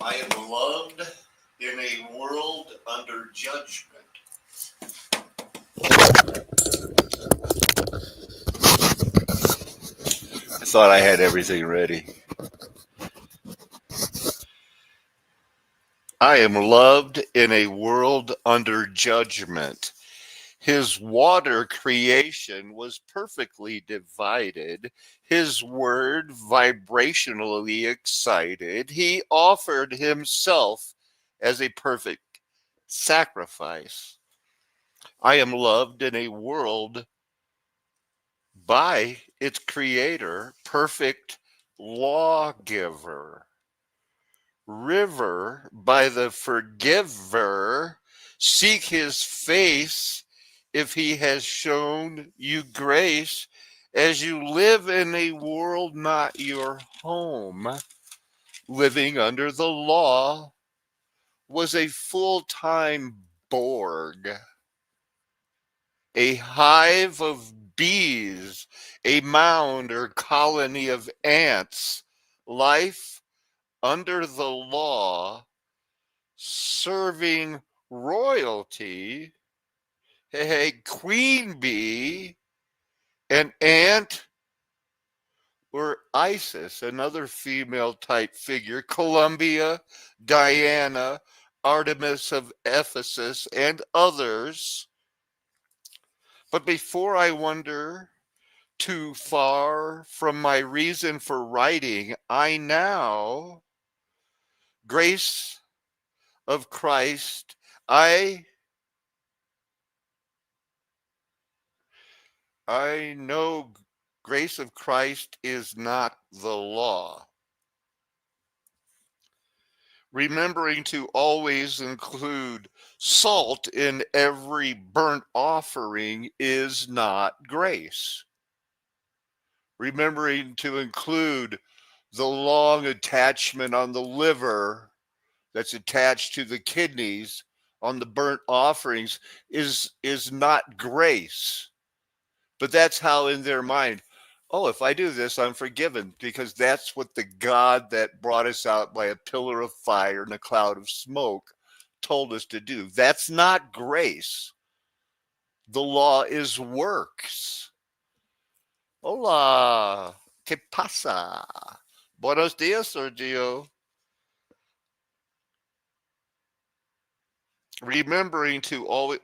I am loved in a world under judgment. I thought I had everything ready. I am loved in a world under judgment. His water creation was perfectly divided, his word vibrationally excited. He offered himself as a perfect sacrifice. I am loved in a world by its creator, perfect lawgiver. River by the forgiver, seek his face if he has shown you grace as you live in a world not your home. Living under the law was a full-time Borg, a hive of bees, a mound or colony of ants. Life under the law serving royalty, a queen bee, an ant, or Isis, another female type figure, Columbia, Diana, Artemis of Ephesus, and others. But before I wander too far from my reason for writing, I now, grace of Christ, I know grace of Christ is not the law. Remembering to always include salt in every burnt offering is not grace. Remembering to include the long attachment on the liver that's attached to the kidneys on the burnt offerings is not grace. But that's how in their mind, oh, if I do this, I'm forgiven because that's what the God that brought us out by a pillar of fire and a cloud of smoke told us to do. That's not grace. The law is works. Hola, ¿qué pasa? Buenos dias, Sergio. Remembering to always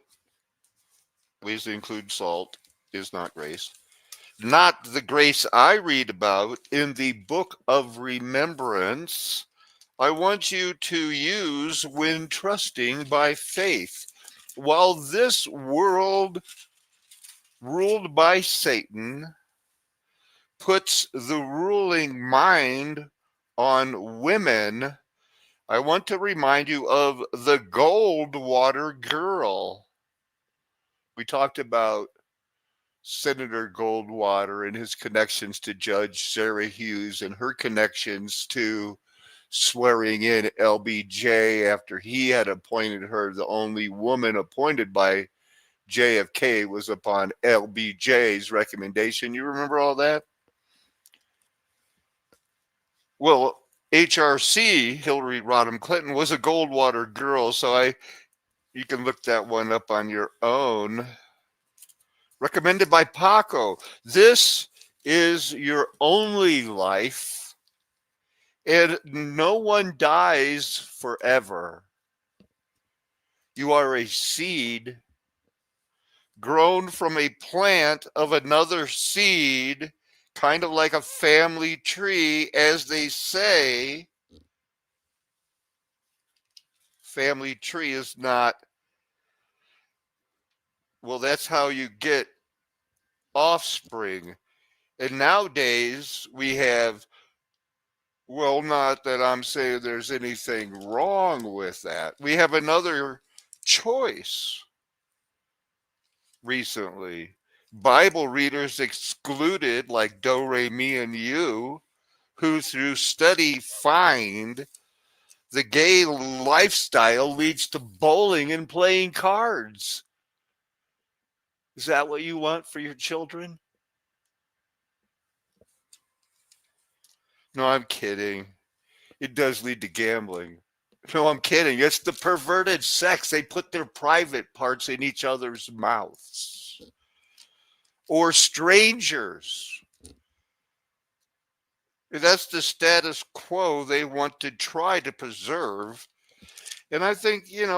include salt is not grace. Not the grace I read about in the book of remembrance. I want you to use when trusting by faith. While this world ruled by Satan puts the ruling mind on women, I want to remind you of the Goldwater girl. We talked about Senator Goldwater and his connections to Judge Sarah Hughes and her connections to swearing in LBJ after he had appointed her. The only woman appointed by JFK was upon LBJ's recommendation. You remember all that? Well, HRC, Hillary Rodham Clinton, was a Goldwater girl, so you can look that one up on your own. Recommended by Paco. This is your only life, and no one dies forever. You are a seed grown from a plant of another seed, kind of like a family tree, as they say. Family tree is not, well, that's how you get offspring. And nowadays we have, well, not that I'm saying there's anything wrong with that. We have another choice recently. Bible readers excluded, like Do, Re, Mi, and You, who through study find the gay lifestyle leads to bowling and playing cards. Is that what you want for your children? No, I'm kidding. It does lead to gambling. No, I'm kidding. It's the perverted sex. They put their private parts in each other's mouths. Or strangers. That's the status quo they want to try to preserve. And I think, they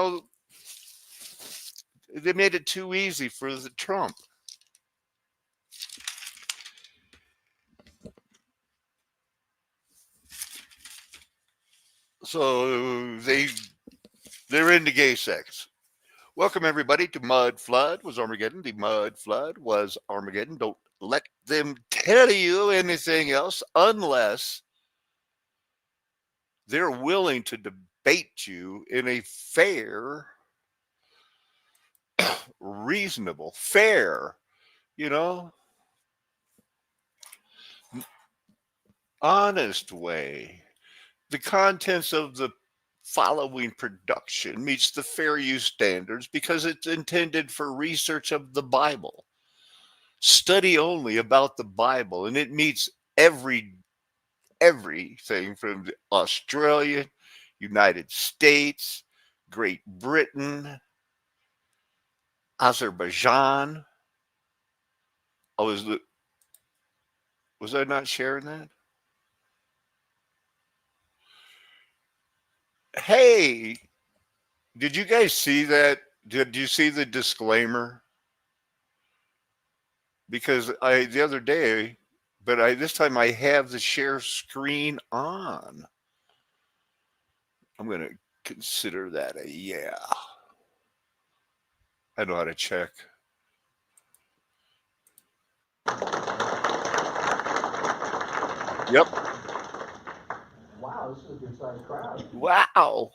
made it too easy for the Trump. So they're into gay sex. Welcome everybody to Mudflood was Armageddon. The Mudflood was Armageddon. Don't let them tell you anything else unless they're willing to debate you in a fair, reasonable, fair, you know, honest way. The contents of the following production meets the fair use standards because it's intended for research of the Bible. Study only about the Bible, and it meets everything from the Australia, United States, Great Britain, Azerbaijan. I was I not sharing that? Hey, did you guys see that? Did you see the disclaimer? Because I the other day, but I this time I have the share screen on. I'm gonna consider that a yeah. I know how to check. Yep. Wow, this is a good sized crowd. Wow.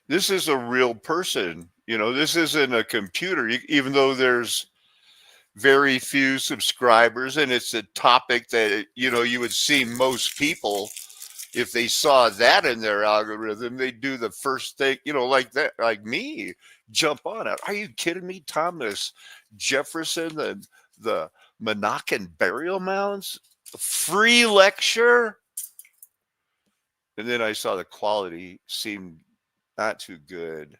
This is a real person. This isn't a computer, even though there's very few subscribers and it's a topic that, you would see most people. If they saw that in their algorithm, they'd do the first thing, like that, like me, jump on it. Are you kidding me? Thomas Jefferson, the Monacan burial mounds, free lecture. And then I saw the quality seemed not too good.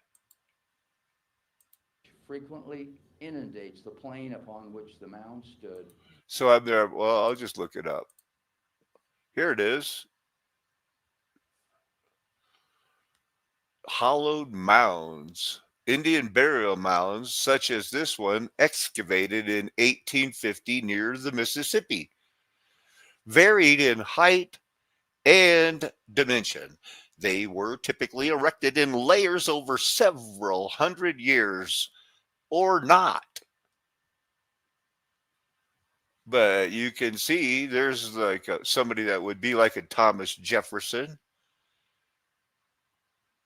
Frequently inundates the plain upon which the mound stood. So I'm there. Well, I'll just look it up. Here it is. Hollowed mounds. Indian burial mounds, such as this one, excavated in 1850 near the Mississippi, varied in height and dimension. They were typically erected in layers over several hundred years or not. But you can see there's like somebody that would be like a Thomas Jefferson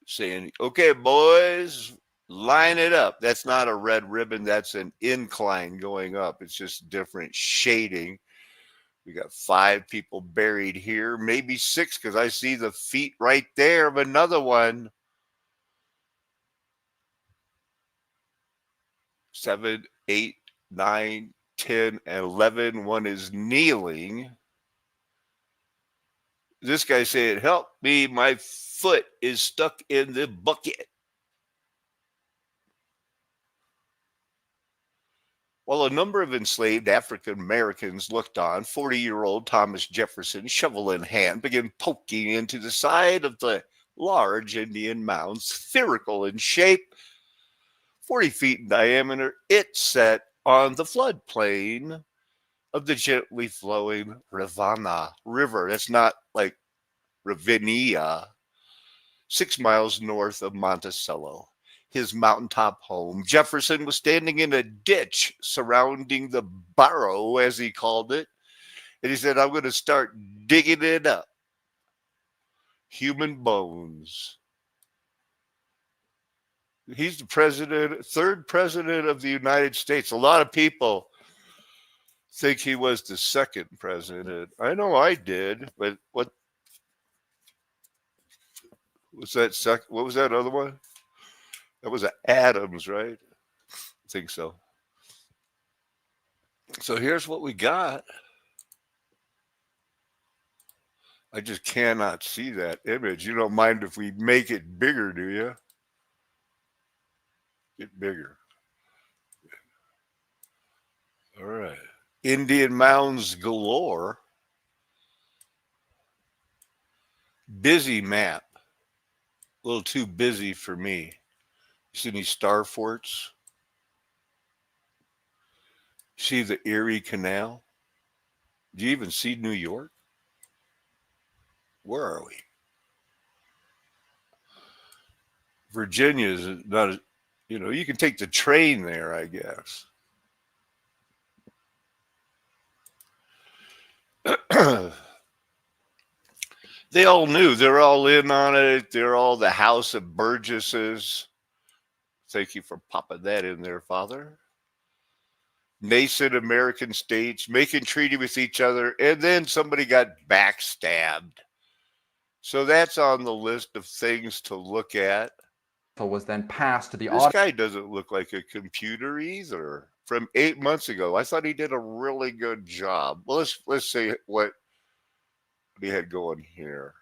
saying, okay, boys, line it up. That's not a red ribbon, that's an incline going up. It's just different shading. We got 5 people buried here, maybe 6, because I see the feet right there of another one. 7, 8, 9, 10, and 11. One is kneeling. This guy said, help me, my foot is stuck in the bucket. While a number of enslaved African Americans looked on, 40-year-old Thomas Jefferson, shovel in hand, began poking into the side of the large Indian mound, spherical in shape, 40 feet in diameter. It set on the floodplain of the gently flowing Rivanna River. That's not like Ravinia, 6 miles north of Monticello, his mountaintop home. Jefferson was standing in a ditch surrounding the burrow, as he called it, and he said, I'm going to start digging it up. Human bones. He's the president, third president of the United States. A lot of people think he was the second president. I know I did, but what was that second? What was that other one? That was Adams, right? I think so. So here's what we got. I just cannot see that image. You don't mind if we make it bigger, do you? Get bigger. All right. Indian mounds galore. Busy map. A little too busy for me. You see any star forts? See the Erie Canal? Do you even see New York? Where are we? Virginia is not, you can take the train there, I guess. They all knew. They're all in on it. They're all the House of Burgesses. Thank you for popping that in there, Father. Nascent American states making treaty with each other, and then somebody got backstabbed. So that's on the list of things to look at. Was then passed to the This guy doesn't look like a computer either. From 8 months ago, I thought he did a really good job. Well, let's say what he had going here.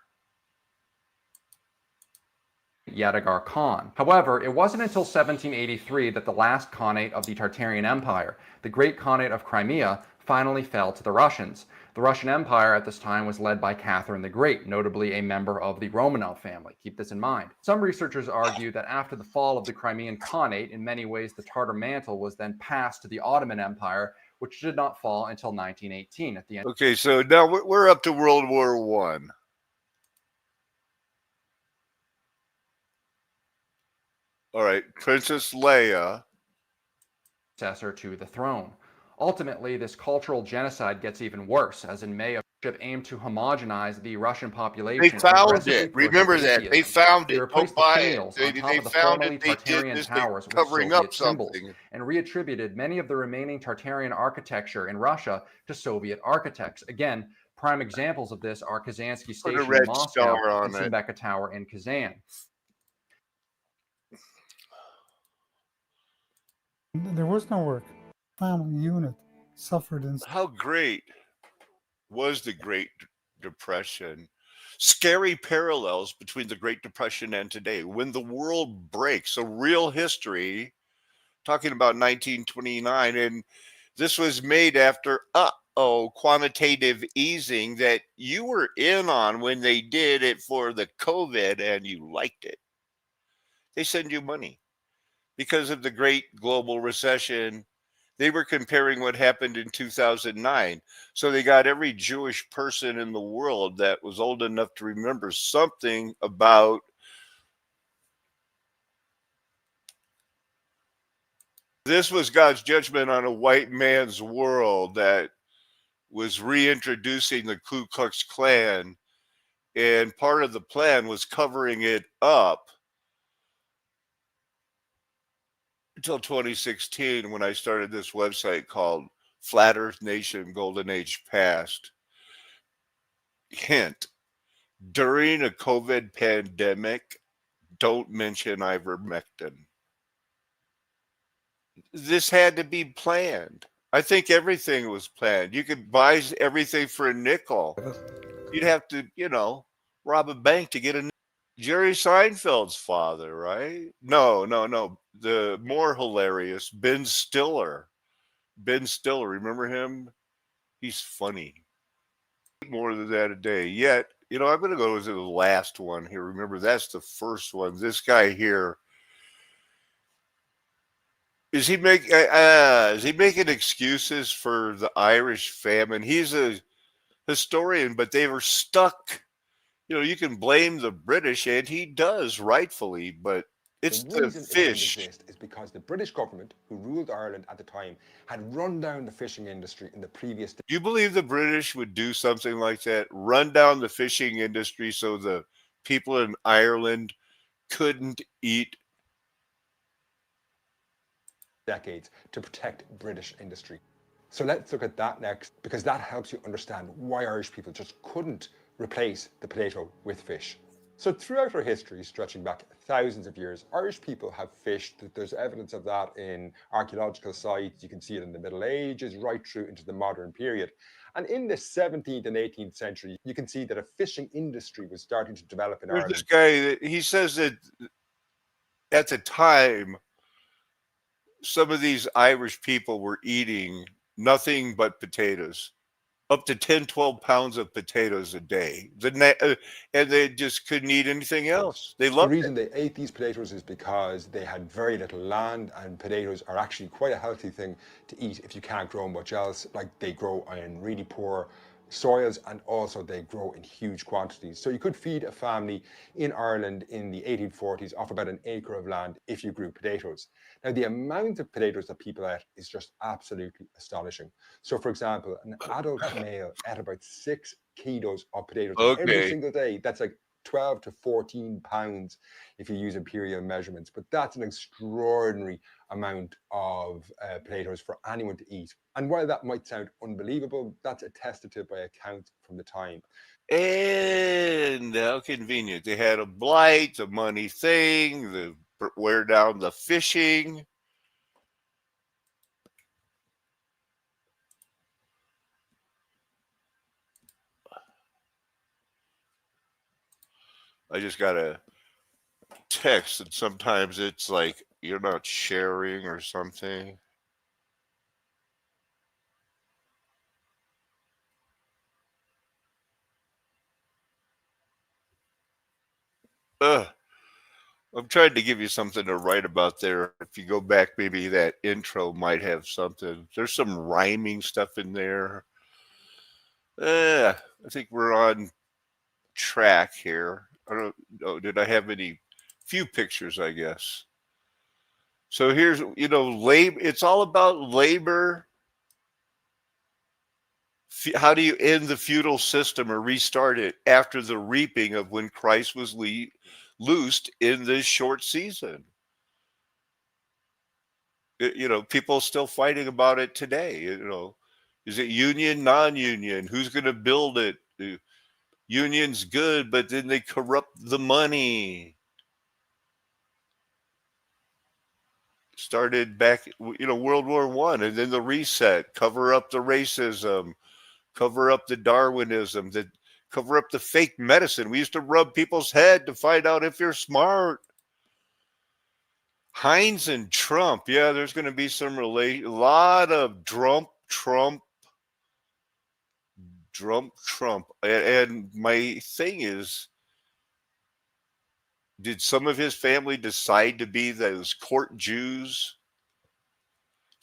Yadigar Khan. However, it wasn't until 1783 that the last Khanate of the Tartarian Empire, the Great Khanate of Crimea, finally fell to the Russians. The Russian Empire at this time was led by Catherine the Great, notably a member of the Romanov family. Keep this in mind. Some researchers argue that after the fall of the Crimean Khanate, in many ways the Tartar mantle was then passed to the Ottoman Empire, which did not fall until 1918 at the end. Okay, so now we're up to World War One. All right, Princess Leia. Successor to the throne. Ultimately, this cultural genocide gets even worse, as in May, a ship aimed to homogenize the Russian population. They found it. Remember that. They found it. Don't buy it. They found it. They did this. They were covering up something. And reattributed many of the remaining Tartarian architecture in Russia to Soviet architects. Again, prime examples of this are Kazansky Station in Moscow and Simbeka Tower in Kazan. There was no work. Family unit suffered in. How great was the Great Depression? Scary parallels between the Great Depression and today. When the world breaks, a real history, talking about 1929, and this was made after quantitative easing that you were in on when they did it for the COVID and you liked it. They send you money. Because of the great global recession, they were comparing what happened in 2009. So they got every Jewish person in the world that was old enough to remember something about this was God's judgment on a white man's world that was reintroducing the Ku Klux Klan. And part of the plan was covering it up until 2016 when I started this website called Flat Earth Nation Golden Age Past. Hint, during a COVID pandemic, don't mention ivermectin. This had to be planned. I think everything was planned. You could buy everything for a nickel. You'd have to, rob a bank to get a nickel. Jerry Seinfeld's father, right? No. The more hilarious, Ben Stiller. Ben Stiller, remember him? He's funny. More than that a day. Yet, I'm going to go to the last one here. Remember, that's the first one. This guy here. Is he making excuses for the Irish famine? He's a historian, but they were stuck. You can blame the British, and he does rightfully, but it's the fish. Is because the British government, who ruled Ireland at the time, had run down the fishing industry in the previous. Do you believe the British would do something like that? Run down the fishing industry so the people in Ireland couldn't eat? Decades to protect British industry. So let's look at that next, because that helps you understand why Irish people just couldn't replace the potato with fish. So throughout our history, stretching back thousands of years, Irish people have fished. There's evidence of that in archaeological sites. You can see it in the Middle Ages, right through into the modern period. And in the 17th and 18th century, you can see that a fishing industry was starting to develop in There's this Ireland. guy that he says that at the time, some of these Irish people were eating nothing but potatoes, up to 10, 12 pounds of potatoes a day. And they just couldn't eat anything else. They The loved it. reason they ate these potatoes is because they had very little land, and potatoes are actually quite a healthy thing to eat if you can't grow much else. Like, they grow in really poor soils, and also they grow in huge quantities. So you could feed a family in Ireland in the 1840s off about an acre of land if you grew potatoes. Now, the amount of potatoes that people ate is just absolutely astonishing. So, for example, an adult male ate about 6 kilos of potatoes every Okay. single day. That's like 12 to 14 pounds if you use imperial measurements. But that's an extraordinary amount of potatoes for anyone to eat. And while that might sound unbelievable, that's attested to by accounts from the time. And how convenient. They had a blight, the money thing, the wear down the fishing. I just got a text, and sometimes it's like you're not sharing or something. Ugh. I'm trying to give you something to write about there. If you go back, maybe that intro might have something. There's some rhyming stuff in there. I think we're on track here. I don't know. Did I have any few pictures, I guess. So here's, labor. It's all about labor. How do you end the feudal system or restart it after the reaping of when Christ was loosed in this short season? People still fighting about it today. Is it union, non-union? Who's going to build it? Union's good, but then they corrupt the money. Started back, World War One, and then the reset, cover up the racism, cover up the Darwinism, cover up the fake medicine. We used to rub people's head to find out if you're smart. Heinz and Trump, yeah, there's going to be a lot of Trump. And my thing is, did some of his family decide to be those court Jews?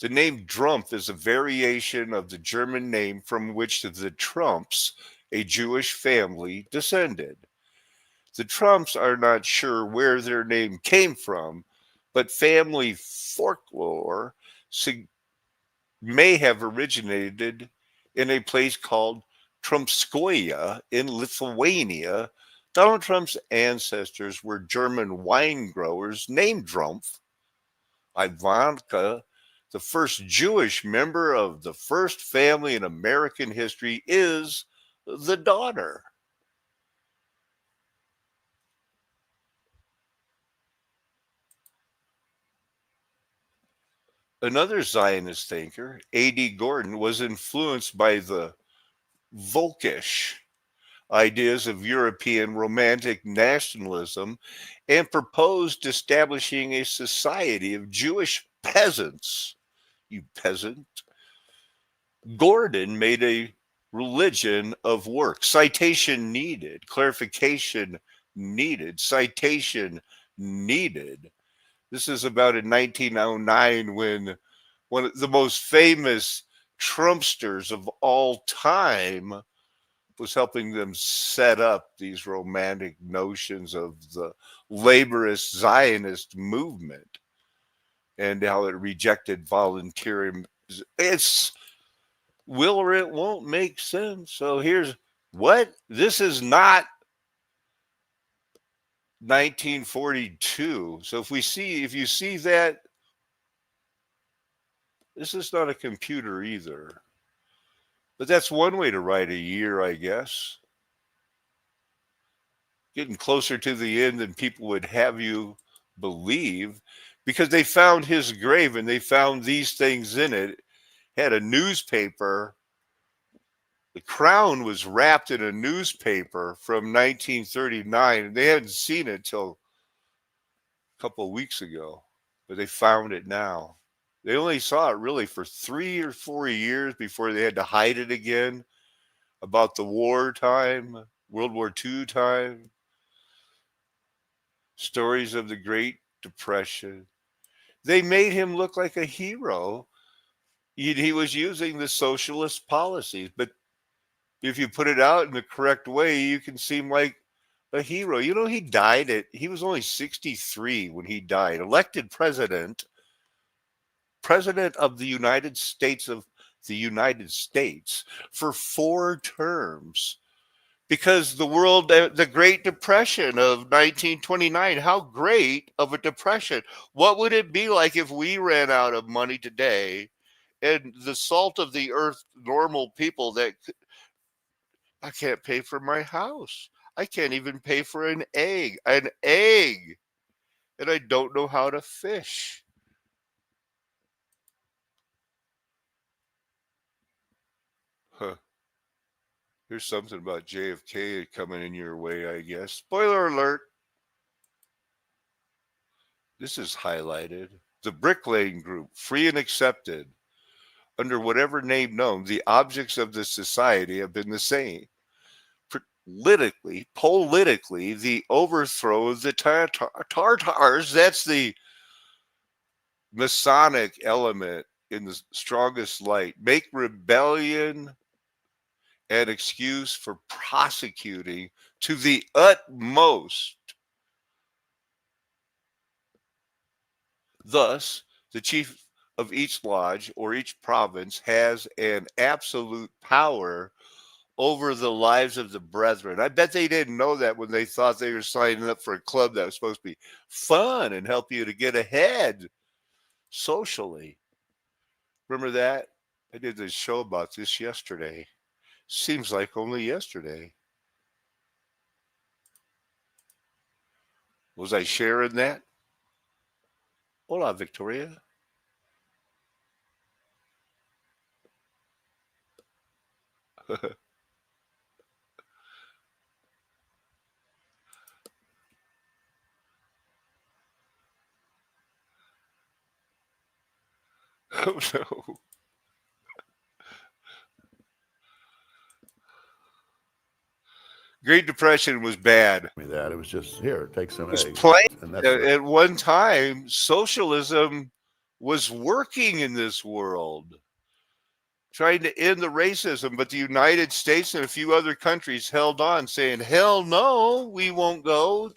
The name Drumpf is a variation of the German name from which the Trumps, a Jewish family, descended. The Trumps are not sure where their name came from, but family folklore may have originated in a place called Trumpskoye in Lithuania. Donald Trump's ancestors were German wine growers named Drumpf. Ivanka, the first Jewish member of the first family in American history, is the daughter. Another Zionist thinker, A.D. Gordon, was influenced by the Volkish ideas of European romantic nationalism and proposed establishing a society of Jewish peasants. You peasant. Gordon made a religion of work. Citation needed, clarification needed, citation needed. This is about in 1909 when one of the most famous Trumpsters of all time was helping them set up these romantic notions of the laborist Zionist movement and how it rejected volunteerism. It's will or it won't make sense. So here's what this is not 1942. So if you see that, this is not a computer either. But that's one way to write a year, I guess. getting closer to the end than people would have you believe, because they found his grave and they found these things in it. Had a newspaper. The crown was wrapped in a newspaper from 1939, and they hadn't seen it till a couple of weeks ago, but they found it now. They only saw it really for 3 or 4 years before they had to hide it again, about the war time, World War II time, stories of the Great Depression. They made him look like a hero. He was using the socialist policies, but if you put it out in the correct way, you can seem like a hero. You know, he was only 63 when he died, elected president of the United States for 4 terms. Because the Great Depression of 1929, how great of a depression. What would it be like if we ran out of money today and the salt of the earth, normal people that I can't pay for my house. I can't even pay for an egg. An egg. And I don't know how to fish. Huh. Here's something about JFK coming in your way, I guess. Spoiler alert. This is highlighted. The bricklaying group, free and accepted. Under whatever name known, the objects of the society have been the same. Politically, the overthrow of the Tartars, that's the Masonic element in the strongest light, make rebellion an excuse for prosecuting to the utmost. Thus, the chief of each lodge or each province has an absolute power over the lives of the brethren. I bet they didn't know that when they thought they were signing up for a club that was supposed to be fun and help you to get ahead socially. Remember that? I did this show about this yesterday. Seems like only yesterday. Was I sharing that? Hola, Victoria. Oh no. Great Depression was bad. Me that it was just here, take some It was eggs, plain. and that's the At one time, socialism was working in this world, trying to end the racism, but the United States and a few other countries held on, saying, hell no, we won't go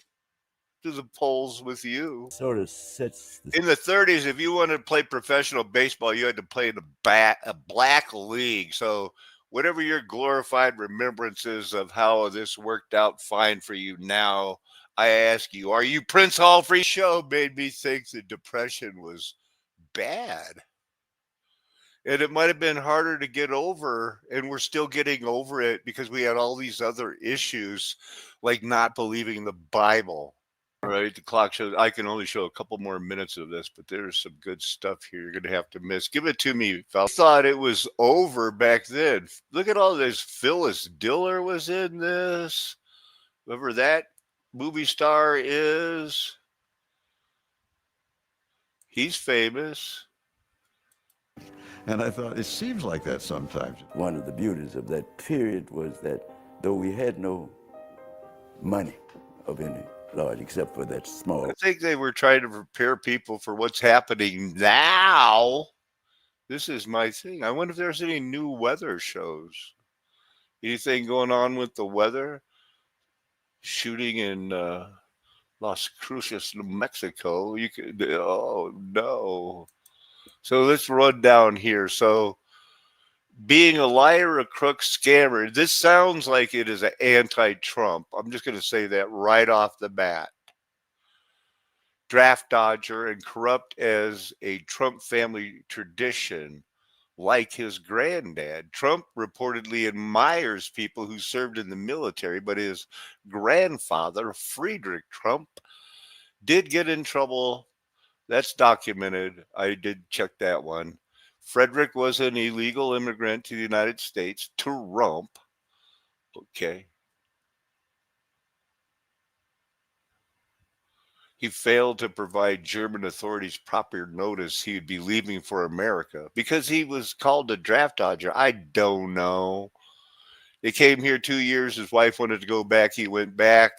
to the polls with you. sort of sets the In the 30s, if you wanted to play professional baseball, you had to play in a black league. So whatever your glorified remembrances of how this worked out fine for you now, I ask you, are you Prince Hall Free? Show made me think the Depression was bad. And it might have been harder to get over, and we're still getting over it because we had all these other issues, like not believing the Bible. All right, the clock shows I can only show a couple more minutes of this, but there's some good stuff here you're gonna have to miss. Give it to me, fellas. I thought it was over back then. Look at all this. Phyllis Diller was in this. Whoever that movie star is, he's famous. And I thought, it seems like that sometimes. One of the beauties of that period was that though we had no money of any large except for that small. I think they were trying to prepare people for what's happening now. This is my thing. I wonder if there's any new weather shows. Anything going on with the weather? Shooting in Las Cruces, New Mexico. You could. Oh no. So let's run down here. So, being a liar, a crook, scammer. This sounds like it is an anti-Trump. I'm just going to say that right off the bat. Draft dodger and corrupt as a Trump family tradition. like his granddad. Trump reportedly admires people who served in the military, but his grandfather, Friedrich Trump, did get in trouble. That's documented. I did check that one. Frederick was an illegal immigrant to the United States. Trump. Okay. He failed to provide German authorities proper notice he would be leaving for America because he was called a draft dodger. I don't know. They came here 2 years. His wife wanted to go back. He went back.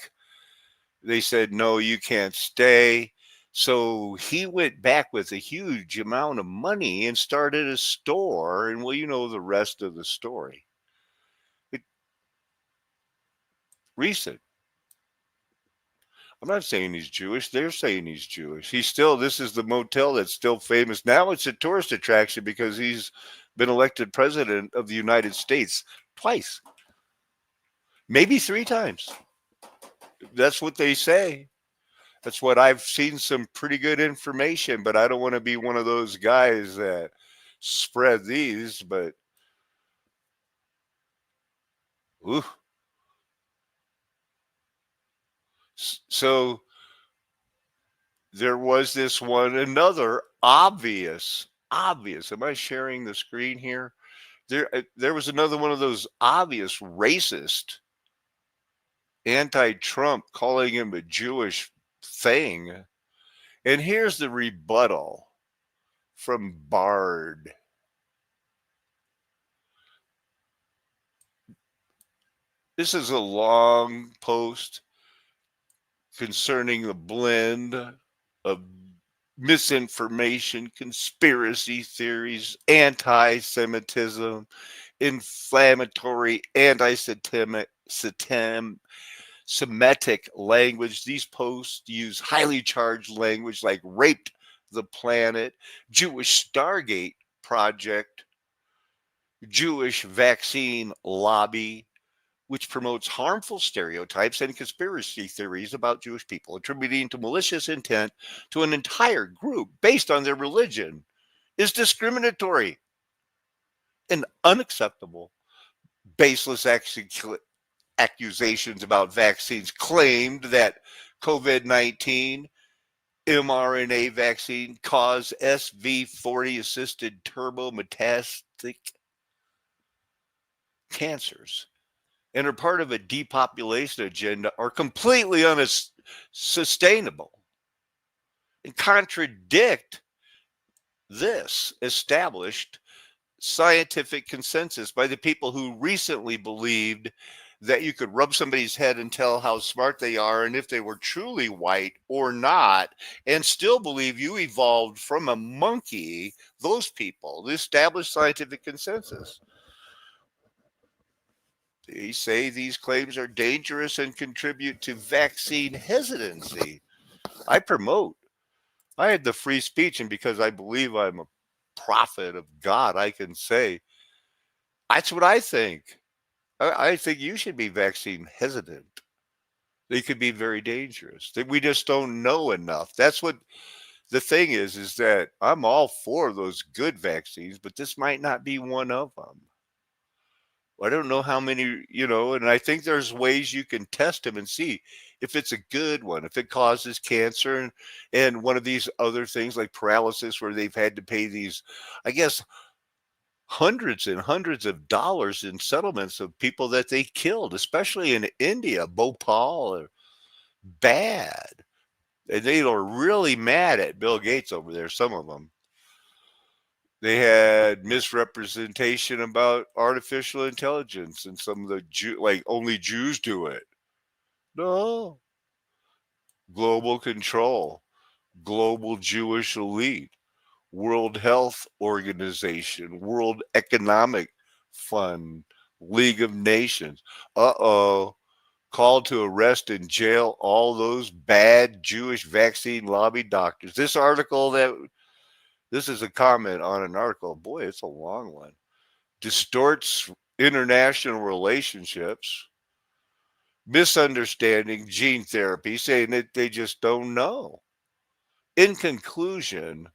They said, no, you can't stay. So he went back with a huge amount of money and started a store. And well, you know the rest of the story. Recent. I'm not saying he's Jewish. They're saying he's Jewish. This is the motel that's still famous. Now it's a tourist attraction because he's been elected president of the United States twice, maybe 3 times. That's what they say. That's what I've seen, some pretty good information, but I don't want to be one of those guys that spread these, but ooh. So there was this one, another obvious. Am I sharing the screen here? There was another one of those obvious racist, anti-Trump, calling him a Jewish thing. And here's the rebuttal from Bard. This is a long post concerning the blend of misinformation, conspiracy theories, anti-Semitism, inflammatory, Semitic language. These posts use highly charged language like raped the planet, Jewish Stargate project, Jewish vaccine lobby, which promotes harmful stereotypes and conspiracy theories about Jewish people, attributing to malicious intent to an entire group based on their religion, is discriminatory and unacceptable. Baseless accusations about vaccines claimed that COVID-19 mRNA vaccine caused SV40 assisted turbometastatic cancers and are part of a depopulation agenda are completely unsustainable and contradict this established scientific consensus by the people who recently believed that you could rub somebody's head and tell how smart they are and if they were truly white or not, and still believe you evolved from a monkey. Those people, the established scientific consensus, they say these claims are dangerous and contribute to vaccine hesitancy. I had the free speech, and because I believe I'm a prophet of God, I can say that's what I think. I think you should be vaccine hesitant. They could be very dangerous. That we just don't know enough. That's what the thing is that I'm all for those good vaccines, but this might not be one of them. I don't know how many, and I think there's ways you can test them and see if it's a good one, if it causes cancer and one of these other things like paralysis where they've had to pay these, I guess, hundreds and hundreds of dollars in settlements of people that they killed, especially in India. Bhopal are bad. And they are really mad at Bill Gates over there, some of them. They had misrepresentation about artificial intelligence and some of the like only Jews do it. No. Global control, global Jewish elite, World Health Organization, World Economic Fund, League of Nations. Called to arrest and jail all those bad Jewish vaccine lobby doctors. This is a comment on an article. Boy, it's a long one. Distorts international relationships, misunderstanding gene therapy, saying that they just don't know. In conclusion,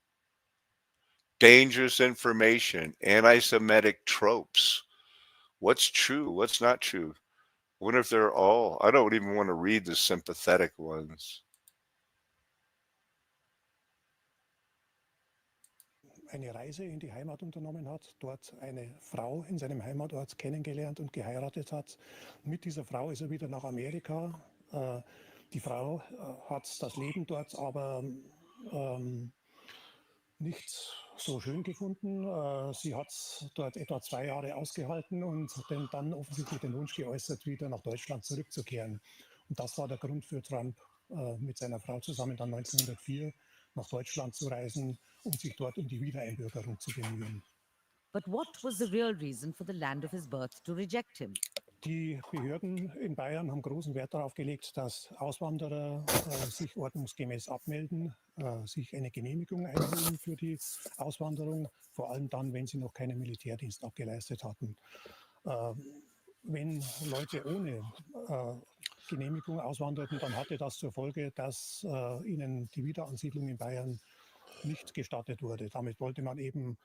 dangerous information, anti-Semitic tropes. What's true? What's not true? I wonder if they're all. I don't even want to read the sympathetic ones. eine Reise in die Heimat unternommen hat, dort eine Frau in seinem Heimatort kennengelernt und geheiratet hat. Mit dieser Frau ist er wieder nach Amerika. Die Frau hat das Leben dort aber nicht so schön gefunden. Sie hat dort etwa 2 Jahre ausgehalten und dann offensichtlich den Wunsch geäußert, wieder nach Deutschland zurückzukehren. Und das war der Grund für Trump, mit seiner Frau zusammen dann 1904 nach Deutschland zu reisen, um sich dort um die Wiedereinbürgerung zu bemühen. But what was the real reason for the land of his birth to reject him? Die Behörden in Bayern haben großen Wert darauf gelegt, dass Auswanderer sich ordnungsgemäß abmelden, sich eine Genehmigung einholen für die Auswanderung, vor allem dann, wenn sie noch keinen Militärdienst abgeleistet hatten. Wenn Leute ohne Genehmigung auswanderten, dann hatte das zur Folge, dass ihnen die Wiederansiedlung in Bayern nicht gestattet wurde. Damit wollte man eben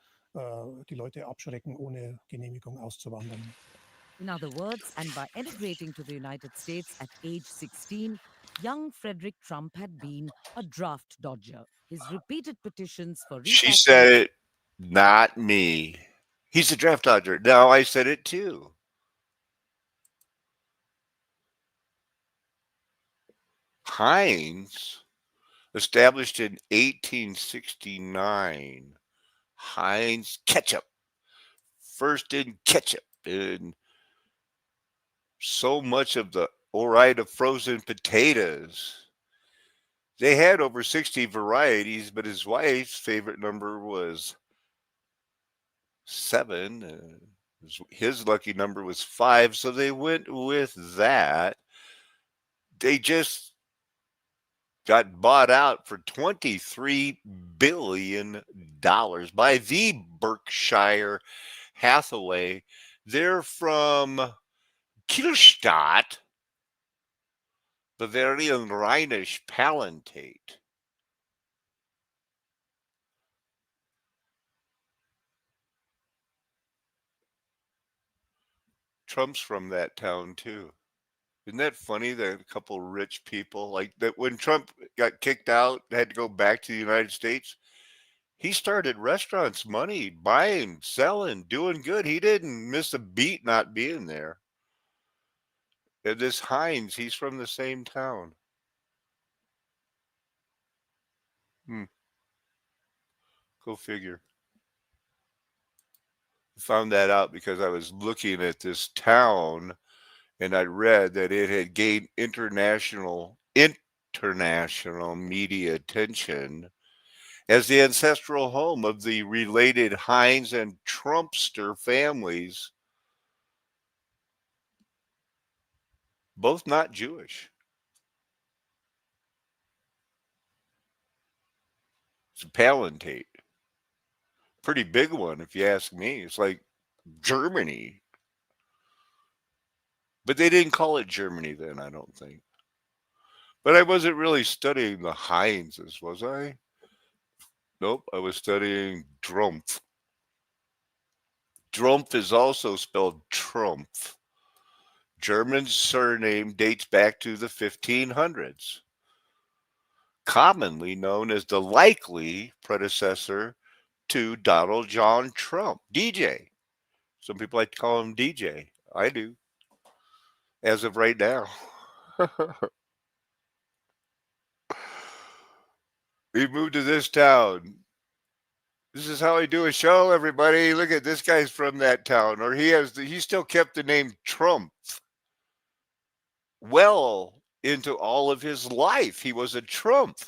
die Leute abschrecken, ohne Genehmigung auszuwandern. In other words, and by emigrating to the United States at age 16, young Frederick Trump had been a draft dodger. His repeated petitions for She said repatriation. it, not me. He's a draft dodger. No, I said it too. Heinz, established in 1869. Heinz ketchup, first in ketchup, and so much of the Ore-Ida frozen potatoes. They had over 60 varieties, but his wife's favorite number was 7. His lucky number was 5, so they went with that. They just got bought out for $23 billion by the Berkshire Hathaway. They're from Kielstadt, Bavarian Rhenish Palatinate. Trump's from that town too. Isn't that funny that a couple rich people like that when Trump got kicked out, had to go back to the United States, he started restaurants, money, buying, selling, doing good. He didn't miss a beat not being there. And this Heinz, he's from the same town. Go figure. Found that out because I was looking at this town and I read that it had gained international media attention as the ancestral home of the related Heinz and Trumpster families, both not Jewish. It's a palatinate. Pretty big one, if you ask me. It's like Germany. But they didn't call it Germany then, I don't think. But I wasn't really studying the Heinzes, was I? Nope, I was studying Drumpf. Drumpf is also spelled Trump. German surname dates back to the 1500s. Commonly known as the likely predecessor to Donald John Trump, DJ. Some people like to call him DJ. I do. As of right now. We moved to this town. This is how I do a show, everybody. Look at this guy's from that town. Or he still kept the name Trump well into all of his life. He was a Trump.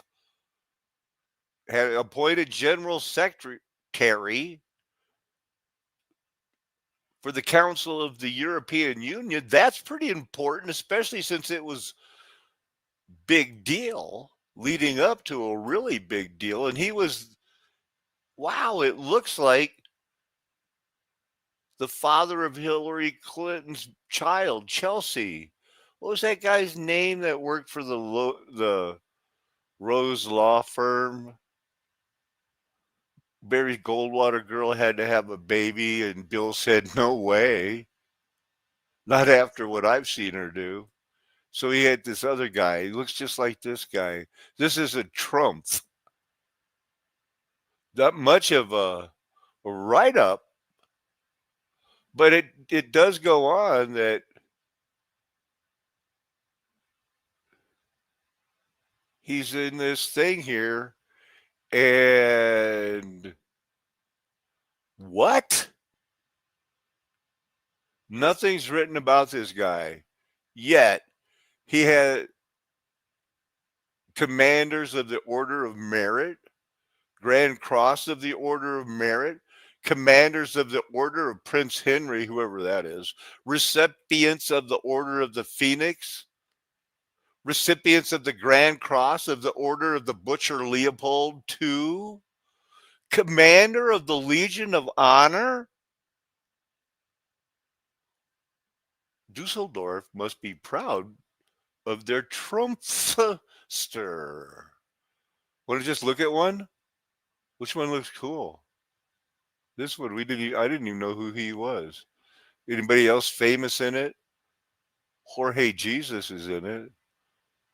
Had appointed general secretary for the Council of the European Union. That's pretty important, especially since it was big deal leading up to a really big deal. And he was, wow, it looks like the father of Hillary Clinton's child, Chelsea. What was that guy's name that worked for the Rose Law Firm? Barry Goldwater girl had to have a baby, and Bill said, "No way, not after what I've seen her do." So he had this other guy. He looks just like this guy. This is a Trump. Not much of a write up, but it does go on that he's in this thing here, and what? Nothing's written about this guy yet. He had commanders of the Order of Merit, Grand Cross of the Order of Merit, commanders of the Order of Prince Henry, whoever that is, recipients of the Order of the Phoenix, recipients of the Grand Cross of the Order of the Butcher Leopold II, commander of the Legion of Honor. Dusseldorf must be proud of their Trumpster. Want to just look at one? Which one looks cool? This one, I didn't even know who he was. Anybody else famous in it? Jorge Jesus is in it.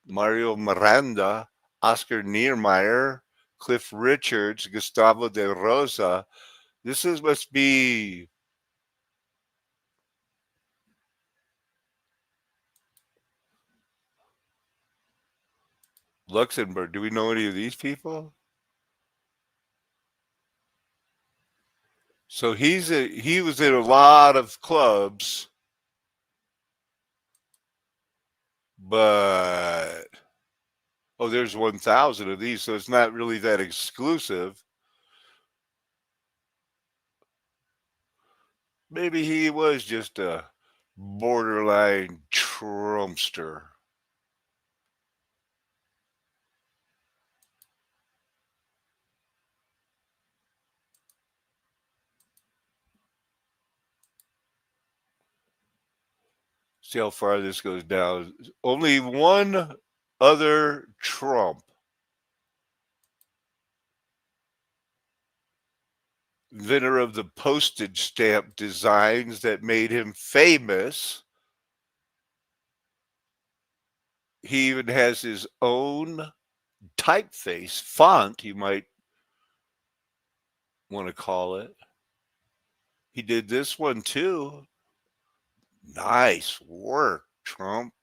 Mario Miranda, Oscar Niemeyer, Cliff Richards, Gustavo de Rosa. Must be Luxembourg. Do we know any of these people? So he was in a lot of clubs, but there's 1,000 of these, so it's not really that exclusive. Maybe he was just a borderline Trumpster. See how far this goes down. Only one other Trump, inventor of the postage stamp designs that made him famous. He even has his own typeface, font, you might want to call it. He did this one too. Nice work, Trump.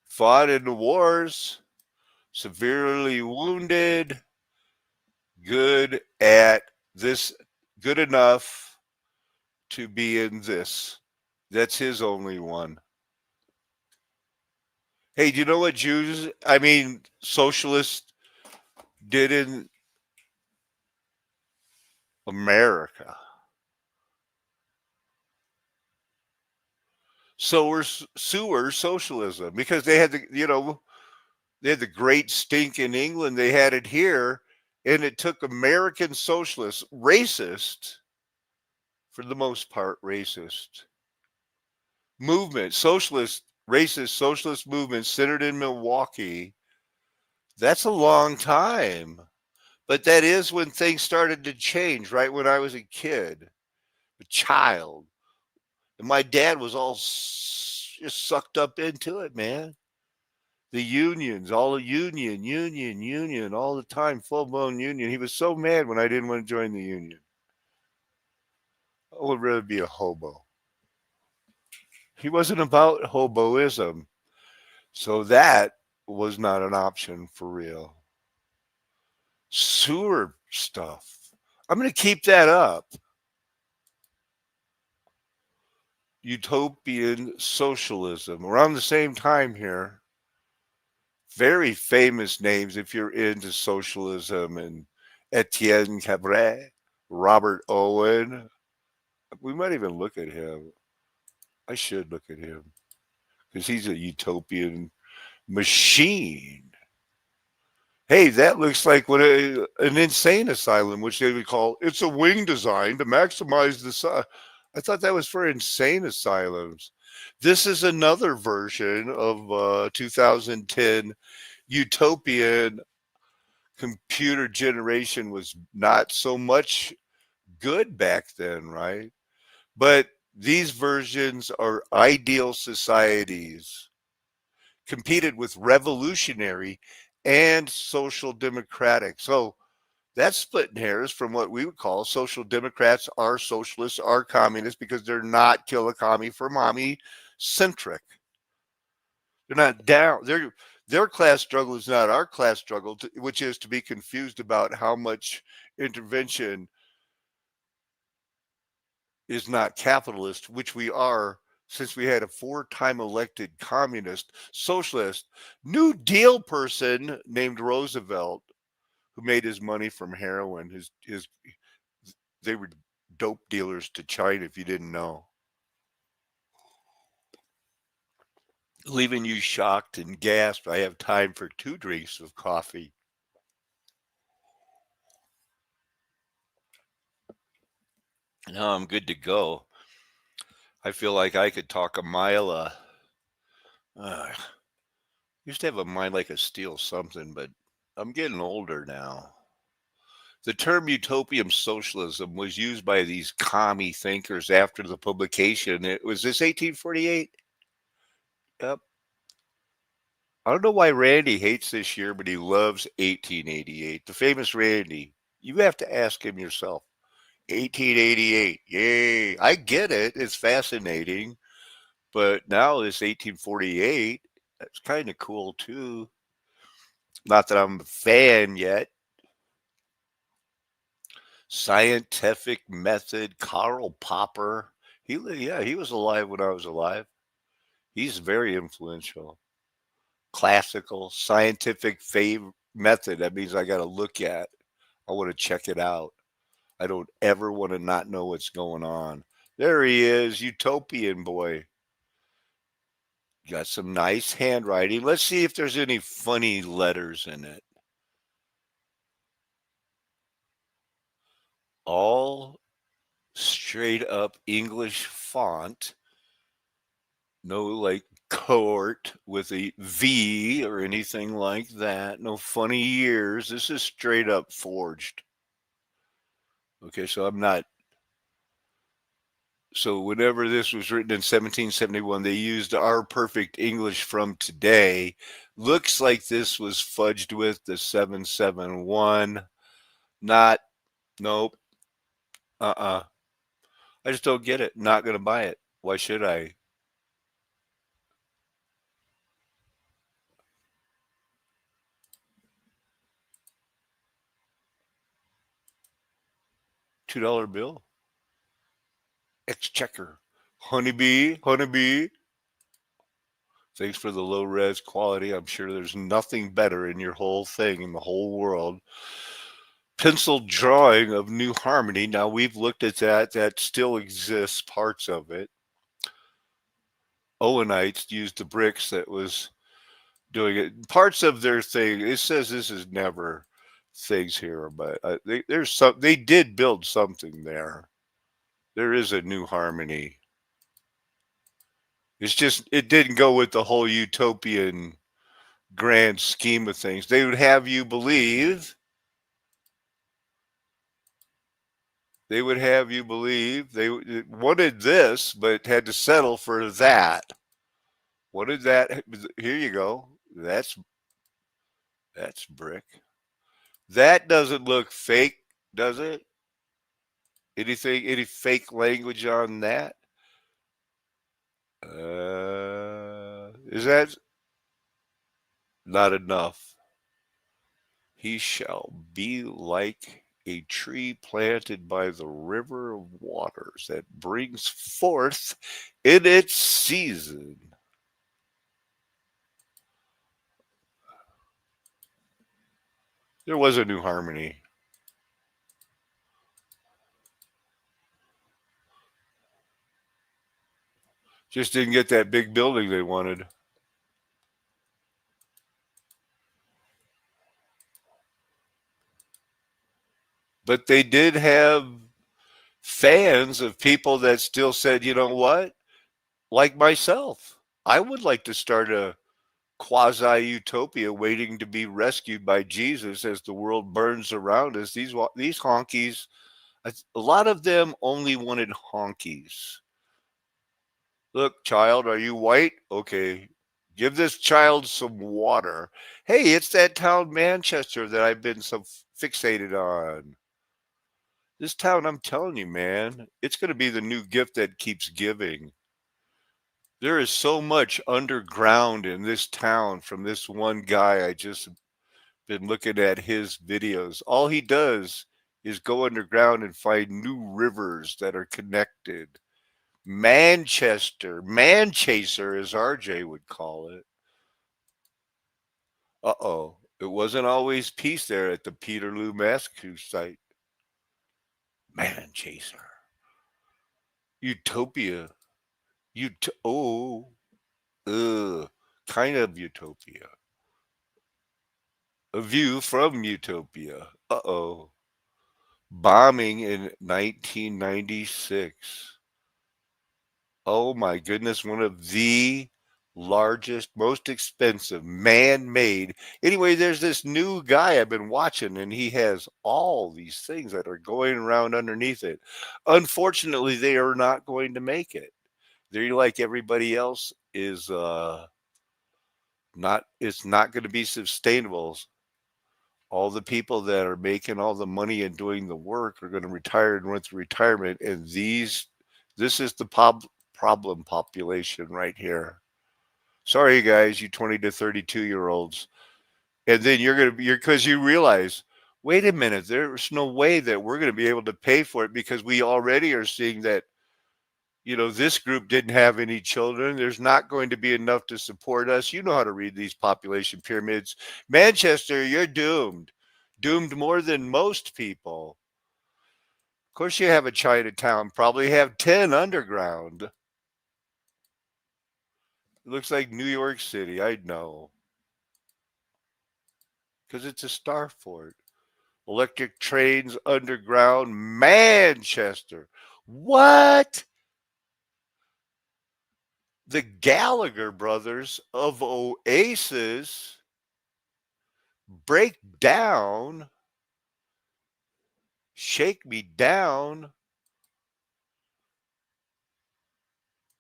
Fought in the wars, severely wounded, good at this, good enough to be in this. That's his only one. Hey, do you know what socialists did in America? Sewer socialism, because they had the great stink in England. They had it here, and it took American socialists, racist, for the most part, racist movement, racist socialist movement centered in Milwaukee. That's a long time, but that is when things started to change. Right when I was a kid, a child. And my dad was all just sucked up into it, man. The unions, all the union, all the time, full blown union. He was so mad when I didn't want to join the union. I would rather be a hobo. He wasn't about hoboism. So that was not an option for real. Sewer stuff. I'm going to keep that up. Utopian socialism. Around the same time here, very famous names if you're into socialism, and Etienne Cabret, Robert Owen. We might even look at him. I should look at him because he's a utopian machine. Hey, that looks like an insane asylum, which they would call it's a wing design to maximize the size. I thought that was for insane asylums. This is another version of 2010 utopian computer generation was not so much good back then, right? But these versions are ideal societies, competed with revolutionary and social democratic. So that's splitting hairs from what we would call social democrats are socialists, are communists, because they're not kill a commie for mommy centric. They're not down. Their class struggle is not our class struggle, which is to be confused about how much intervention is not capitalist, which we are, since we had a 4-time elected communist, socialist, New Deal person named Roosevelt, who made his money from heroin. His they were dope dealers to China, if you didn't know. Leaving you shocked and gasped. I have time for 2 drinks of coffee. Now I'm good to go. I feel like I could talk a mile. Used to have a mind like a steel something, but I'm getting older now. The term utopian socialism was used by these commie thinkers after the publication. It was this 1848. Yep. I don't know why Randy hates this year, but he loves 1888. The famous Randy. You have to ask him yourself. 1888. Yay. I get it. It's fascinating. But now this 1848, that's kind of cool too. Not that I'm a fan yet. Scientific method, Karl Popper. He was alive when I was alive. He's very influential. Classical, scientific method. That means I got to look at. I want to check it out. I don't ever want to not know what's going on. There he is, utopian boy. Got some nice handwriting. Let's see if there's any funny letters in it. All straight up English font. No like court with a V or anything like that. No funny years. This is straight up forged. Okay, so I'm not. So whenever this was written in 1771, they used our perfect English from today. Looks like this was fudged with the 771. Not, nope. I just don't get it. Not going to buy it. Why should I? $2 bill. Exchequer. Honeybee, honeybee. Thanks for the low res quality. I'm sure there's nothing better in your whole thing in the whole world. Pencil drawing of New Harmony. Now we've looked at that. That still exists, parts of it. Owenites used the bricks that was doing it. Parts of their thing. It says this is never things here, but there's some. They did build something there. There is a New Harmony. It's just it didn't go with the whole utopian grand scheme of things. They would have you believe. They would have you believe they wanted this, but had to settle for that. Wanted that. Here you go. That's brick. That doesn't look fake, does it? Anything? Any fake language on that? Is that not enough? He shall be like a tree planted by the river of waters that brings forth in its season. There was a New Harmony. Just didn't get that big building they wanted. But they did have fans of people that still said, you know what? Like myself, I would like to start a quasi utopia waiting to be rescued by Jesus as the world burns around us. These honkies, a lot of them only wanted honkies. Look, child, are you white? Okay. Give this child some water. Hey, it's that town Manchester that I've been so fixated on. This town, I'm telling you, man, it's going to be the new gift that keeps giving. There is so much underground in this town from this one guy. I just been looking at his videos. All he does is go underground and find new rivers that are connected. Manchaser, as RJ would call it. Uh-oh. It wasn't always peace there at the Peterloo Massacre site. Manchaser. Utopia. Kind of utopia. A view from utopia. Uh-oh. Bombing in 1996. Oh my goodness, one of the largest, most expensive, man-made. Anyway, there's this new guy I've been watching, and he has all these things that are going around underneath it. Unfortunately, they are not going to make it. They're like everybody else is not it's not going to be sustainable. All the people that are making all the money and doing the work are going to retire and run through retirement, and this is the problem population right here. Sorry, guys, you 20 to 32-year-olds. And then you're because you realize, wait a minute, there's no way that we're going to be able to pay for it because we already are seeing that, this group didn't have any children. There's not going to be enough to support us. You know how to read these population pyramids. Manchester, you're doomed. Doomed more than most people. Of course, you have a Chinatown, probably have 10 underground. It looks like New York City. I know. Because it's a star fort. Electric trains underground, Manchester. What? The Gallagher brothers of Oasis break down, shake me down.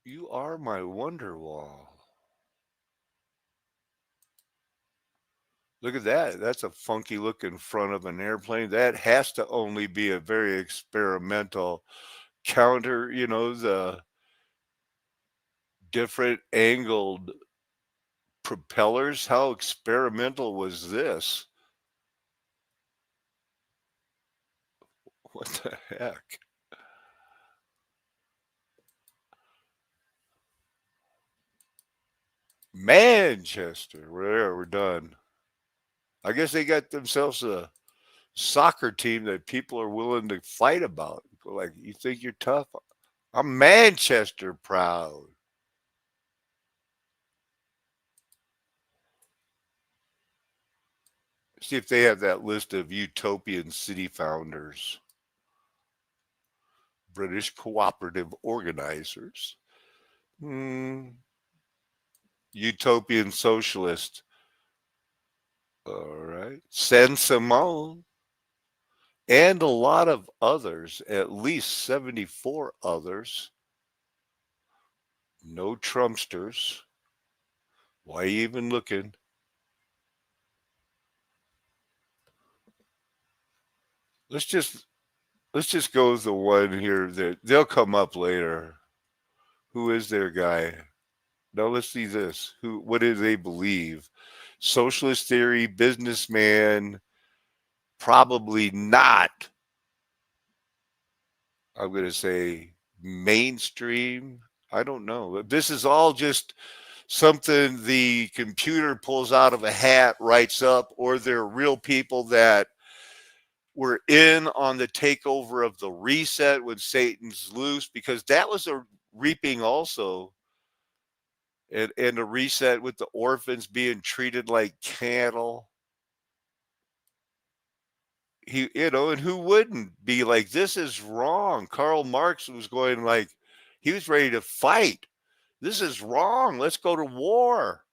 You are my Wonderwall. Look at that. That's a funky looking front of an airplane. That has to only be a very experimental counter, the different angled propellers. How experimental was this? What the heck? Manchester. We're done. I guess they got themselves a soccer team that people are willing to fight about. Like, you think you're tough? I'm Manchester proud. See if they have that list of utopian city founders, British cooperative organizers, utopian socialist. All right. Saint-Simon. And a lot of others, at least 74 others. No Trumpsters. Why even looking? Let's just go with the one here that they'll come up later. Who is their guy? Now let's see this. What do they believe? Socialist theory, businessman, probably not. I'm going to say mainstream. I don't know. This is all just something the computer pulls out of a hat, writes up, or they're real people that were in on the takeover of the reset when Satan's loose, because that was a reaping also, and a reset with the orphans being treated like cattle. And who wouldn't be like, this is wrong? Karl Marx was going like, he was ready to fight. This is wrong. Let's go to war.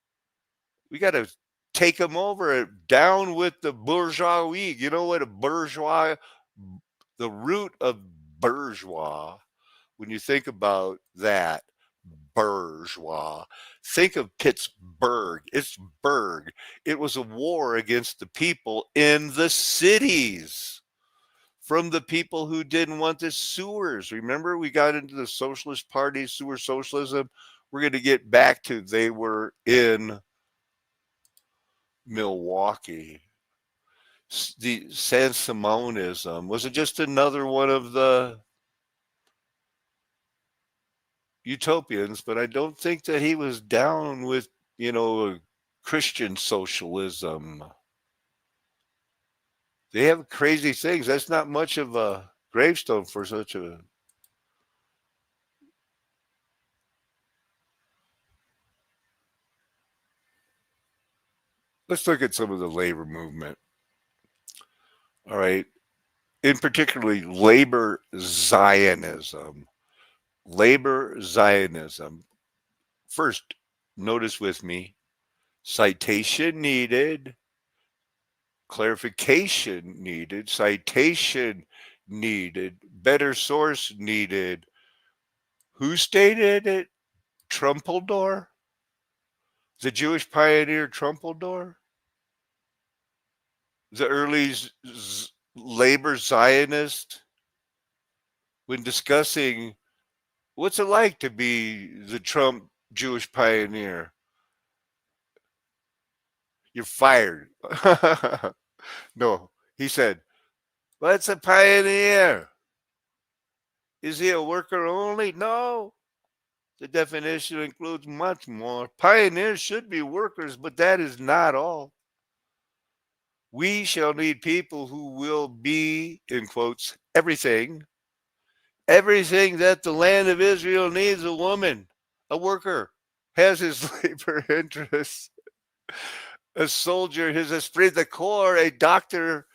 We got to take them over, down with the bourgeoisie. You know what a bourgeois, the root of bourgeois, when you think about that, bourgeois, think of Pittsburgh. It's Berg. It was a war against the people in the cities from the people who didn't want the sewers. Remember, we got into the Socialist Party, sewer socialism. We're going to get back to they were in Milwaukee. The San Simonism was it just another one of the utopians? But I don't think that he was down with Christian socialism. They have crazy things. That's not much of a gravestone for such a. Let's look at some of the labor movement. All right. In particularly labor Zionism. Labor Zionism. First, notice with me citation needed, clarification needed, citation needed, better source needed. Who stated it? Trumpeldor? The Jewish pioneer Trumpeldor? The early labor Zionist? When discussing what's it like to be the Trump Jewish pioneer? You're fired. No, he said, what's a pioneer? Is he a worker only? No. The definition includes much more. Pioneers should be workers, but that is not all. We shall need people who will be, in quotes, everything that the land of Israel needs. A woman, a worker, has his labor interests, a soldier, his esprit de corps, a doctor,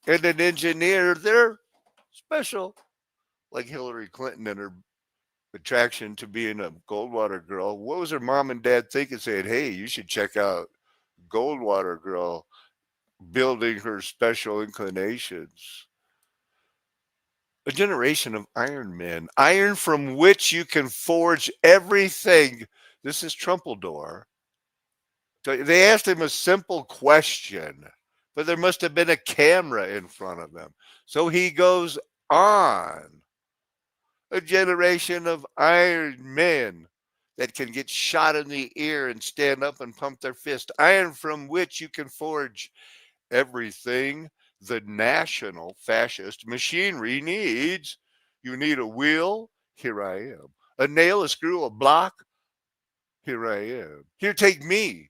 and an engineer. They're special, like Hillary Clinton and her attraction to being a Goldwater girl. What was her mom and dad thinking, saying, hey, you should check out Goldwater girl, building her special inclinations? A generation of iron men, iron from which you can forge everything. This is Trumpeldor. They asked him a simple question, but there must have been a camera in front of him. So he goes on. A generation of iron men that can get shot in the ear and stand up and pump their fist. Iron from which you can forge everything the national fascist machinery needs. You need a wheel? Here I am. A nail, a screw, a block? Here I am. Here, take me.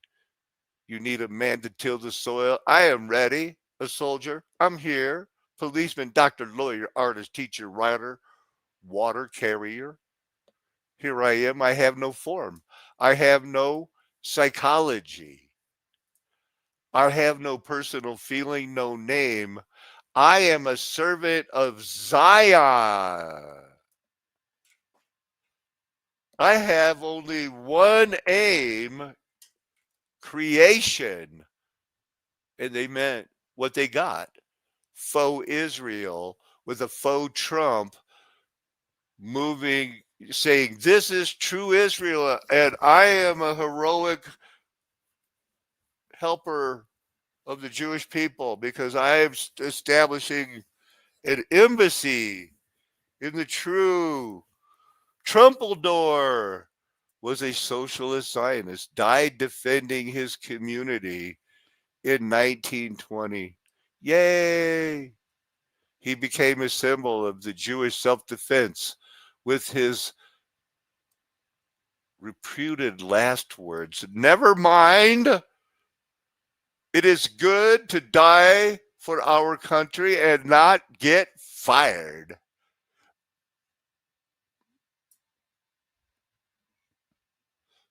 You need a man to till the soil? I am ready. A soldier? I'm here. Policeman, doctor, lawyer, artist, teacher, writer, water carrier? Here I am. I have no form. I have no psychology. I have no personal feeling, no name. I am a servant of Zion. I have only one aim, creation. And they meant what they got. Faux Israel with a faux Trump moving, saying, this is true Israel, and I am a heroic helper of the Jewish people because I am establishing an embassy in the true. Trumpeldor was a socialist Zionist, died defending his community in 1920. Yay! He became a symbol of the Jewish self-defense with his reputed last words. Never mind. It is good to die for our country and not get fired.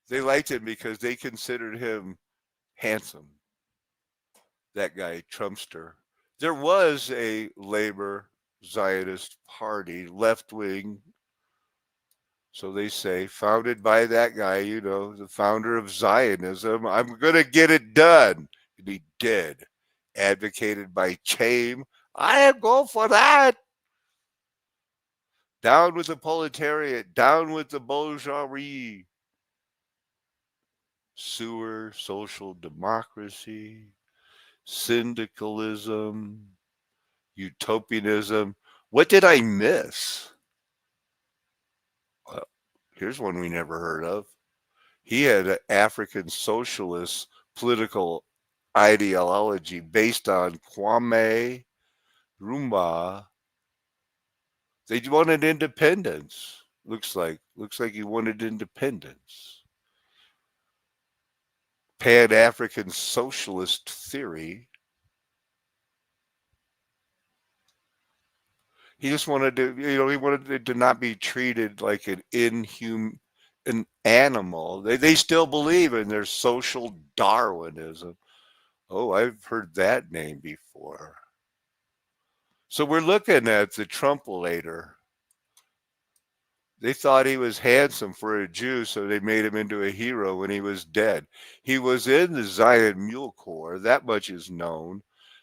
They liked him because they considered him handsome. That guy, Trumpster. There was a labor Zionist party, left wing, So they say, founded by that guy, the founder of Zionism. I'm going to get it done. And he did. Advocated by Chaim. I am going for that. Down with the proletariat. Down with the bourgeoisie. Sewer, social democracy, syndicalism, utopianism. What did I miss? Well, here's one we never heard of. He had an African socialist political ideology based on Kwame Nkrumah. They wanted independence. Looks like he wanted independence. Pan-African socialist theory. He just wanted to, he wanted it to not be treated like an animal. They still believe in their social Darwinism. Oh, I've heard that name before. So we're looking at the Trumpelator. They thought he was handsome for a Jew, so they made him into a hero when he was dead. He was in the Zion Mule Corps. That much is known.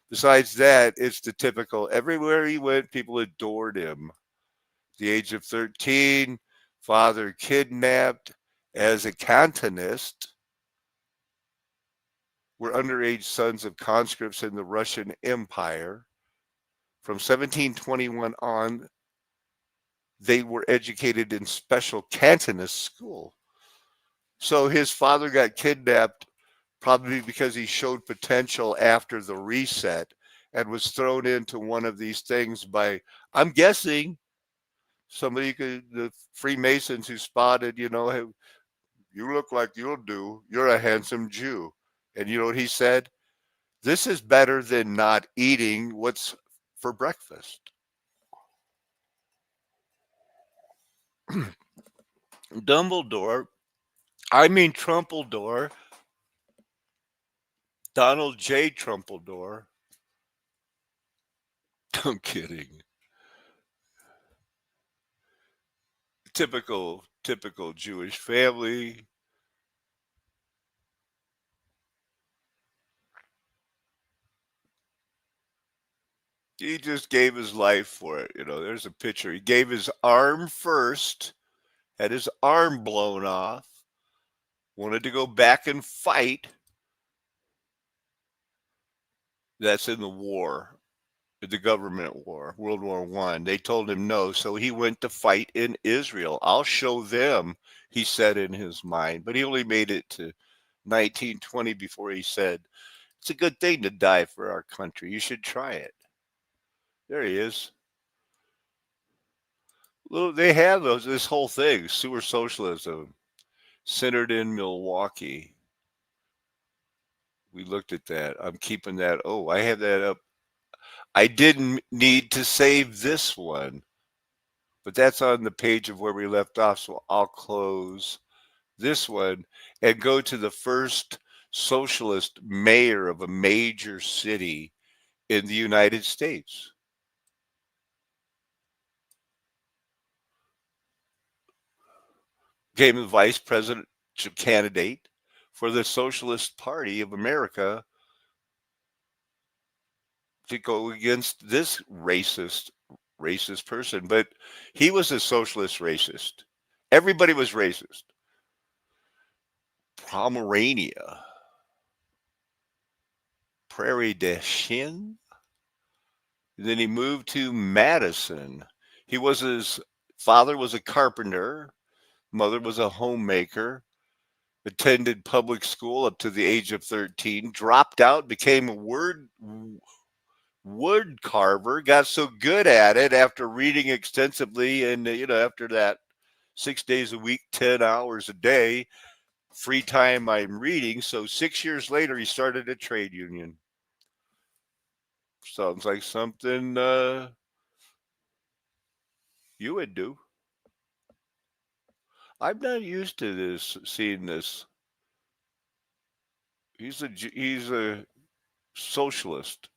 Besides that, it's the typical, everywhere he went, people adored him. At the age of 13, father kidnapped as a cantonist, were underage sons of conscripts in the Russian Empire. From 1721 on, they were educated in special Cantonist school. So his father got kidnapped probably because he showed potential after the reset and was thrown into one of these things by, I'm guessing, the Freemasons who spotted, hey, you look like you'll do. You're a handsome Jew. And you know what he said? This is better than not eating what's for breakfast. Dumbledore, Trumpeldore, Donald J. Trumpeldore. I'm kidding. Typical Jewish family. He just gave his life for it. There's a picture. He gave his arm first, had his arm blown off, wanted to go back and fight. That's in the war, the government war, World War I. They told him no, so he went to fight in Israel. I'll show them, he said in his mind. But he only made it to 1920 before he said, it's a good thing to die for our country. You should try it. There he is. Well, they have this whole thing, sewer socialism, centered in Milwaukee. We looked at that. I'm keeping that. Oh, I have that up. I didn't need to save this one, but that's on the page of where we left off. So I'll close this one and go to the first socialist mayor of a major city in the United States. Became the vice presidential candidate for the Socialist Party of America to go against this racist person. But he was a socialist racist. Everybody was racist. Pomerania, Prairie du Chien. Then he moved to Madison. His father was a carpenter, mother was a homemaker, attended public school up to the age of 13, dropped out, became a wood carver, got so good at it after reading extensively, and after that 6 days a week, 10 hours a day, free time I'm reading. So 6 years later, he started a trade union. Sounds like something you would do. I'm not used to seeing this. He's a socialist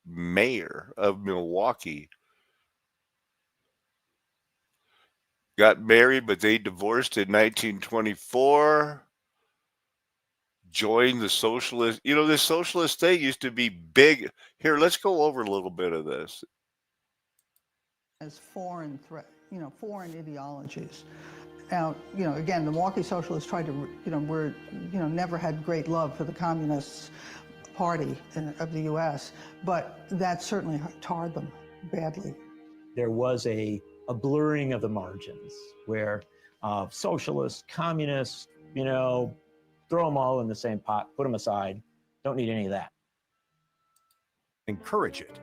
mayor of Milwaukee. got married, but they divorced in 1924. Joined the socialist. You know, this socialist thing used to be big. Here, let's go over a little bit of this. As foreign threat, foreign ideologies. Now, again, the Milwaukee Socialists tried to, never had great love for the Communist Party of the U.S., but that certainly tarred them badly. There was a blurring of the margins where socialists, communists, throw them all in the same pot, put them aside, don't need any of that. Encourage it.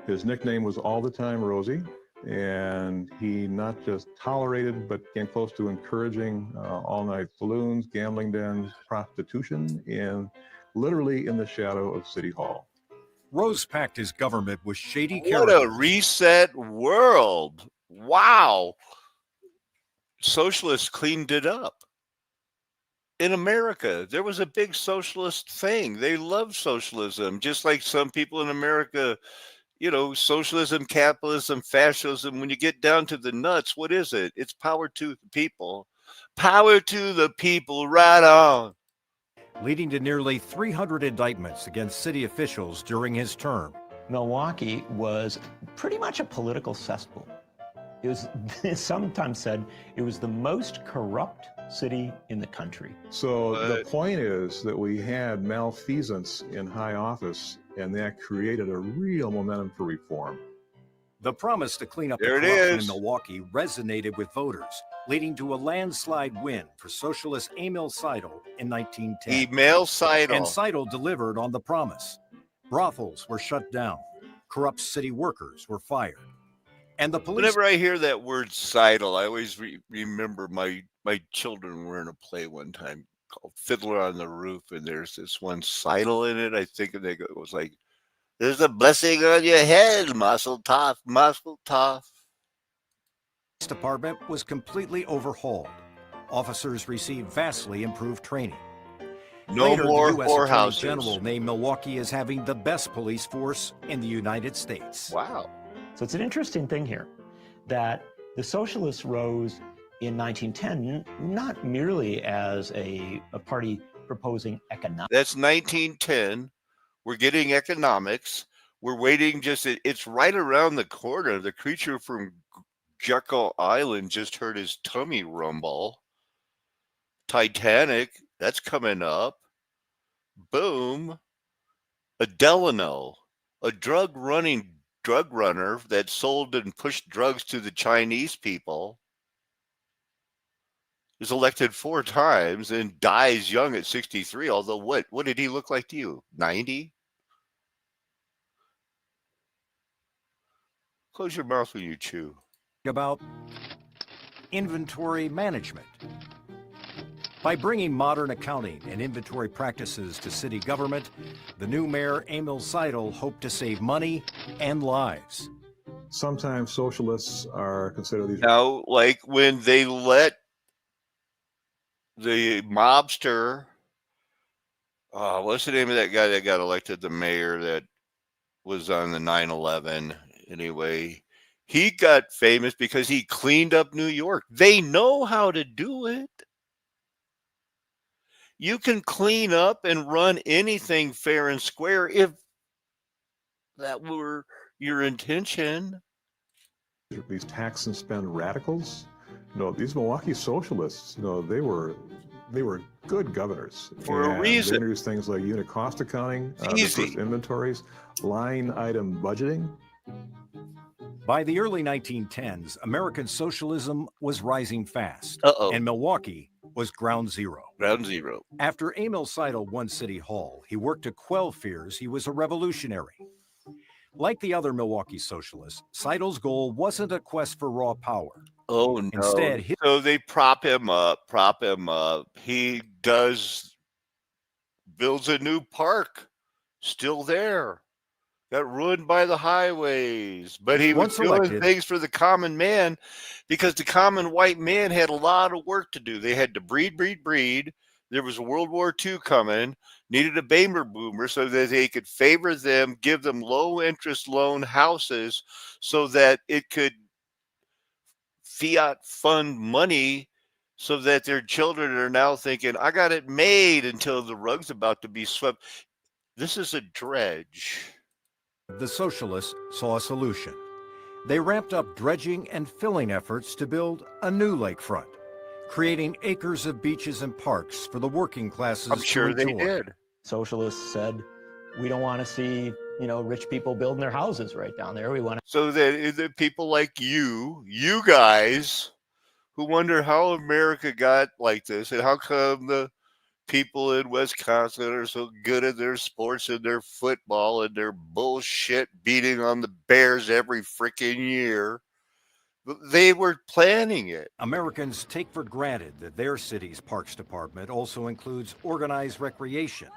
His nickname was all the time Rosie, and he not just tolerated, but came close to encouraging all-night saloons, gambling dens, prostitution, and literally in the shadow of City Hall. Rose packed his government with shady What characters. a reset world. Wow. Socialists cleaned it up. In America, there was a big socialist thing. They loved socialism, just like some people in America, socialism, capitalism, fascism. When you get down to the nuts, what is it? It's power to the people. Power to the people, right on. Leading to nearly 300 indictments against city officials during his term. Milwaukee was pretty much a political cesspool. It was sometimes said it was the most corrupt city in the country. So the point is that we had malfeasance in high office, and that created a real momentum for reform. The promise to clean up the There it corruption is. in Milwaukee resonated with voters, leading to a landslide win for socialist Emil Seidel in 1910. Emil Seidel. And Seidel delivered on the promise. Brothels were shut down. Corrupt city workers were fired. And the police... Whenever I hear that word Seidel, I always remember my children were in a play one time called Fiddler on the Roof, and there's this one Seidel in it. I think it was like, there's a blessing on your head, Mazel Tov, Mazel Tov. The police department was completely overhauled. Officers received vastly improved training. No Later, more the U.S. Attorney whorehouses. General named Milwaukee as having the best police force in the United States. Wow. So it's an interesting thing here that the socialists rose in 1910 not merely as a party proposing economics. That's 1910. We're getting economics. We're waiting it's right around the corner. The creature from Jekyll Island just heard his tummy rumble. Titanic, that's coming up. Boom. A Delano, a drug runner that sold and pushed drugs to the Chinese people, is elected 4 times and dies young at 63. Although what did he look like to you? 90? Close your mouth when you chew. About inventory management. By bringing modern accounting and inventory practices to city government, the new mayor, Emil Seidel, hoped to save money and lives. Sometimes socialists are considered these... Now, like when they let the mobster, what's the name of that guy that got elected the mayor that was on the 9/11? Anyway, he got famous because he cleaned up New York. They know how to do it. You can clean up and run anything fair and square if that were your intention. These tax and spend radicals, these Milwaukee socialists, they were good governors For a reason. They introduced things like unit cost accounting, the first inventories, line item budgeting. By the early 1910s, American socialism was rising fast, and Milwaukee was ground zero. Ground zero. After Emil Seidel won City Hall, he worked to quell fears he was a revolutionary. Like the other Milwaukee socialists, Seidel's goal wasn't a quest for raw power. Oh, no. Instead, so they prop him up. He builds a new park, still there. Got ruined by the highways, but he was doing things for the common man because the common white man had a lot of work to do. They had to breed. There was a World War II coming, needed a baby boomer so that they could favor them, give them low interest loan houses so that it could fiat fund money so that their children are now thinking, I got it made, until the rug's about to be swept. This is a dredge. The socialists saw a solution. They ramped up dredging and filling efforts to build a new lakefront, creating acres of beaches and parks for the working classes I'm sure to they enjoy. did. Socialists said, we don't want to see, rich people building their houses right down there. We want to. So that the people like you guys, who wonder how America got like this and how come the people in Wisconsin are so good at their sports and their football and their bullshit beating on the Bears every freaking year. They were planning it. Americans take for granted that their city's parks department also includes organized recreation.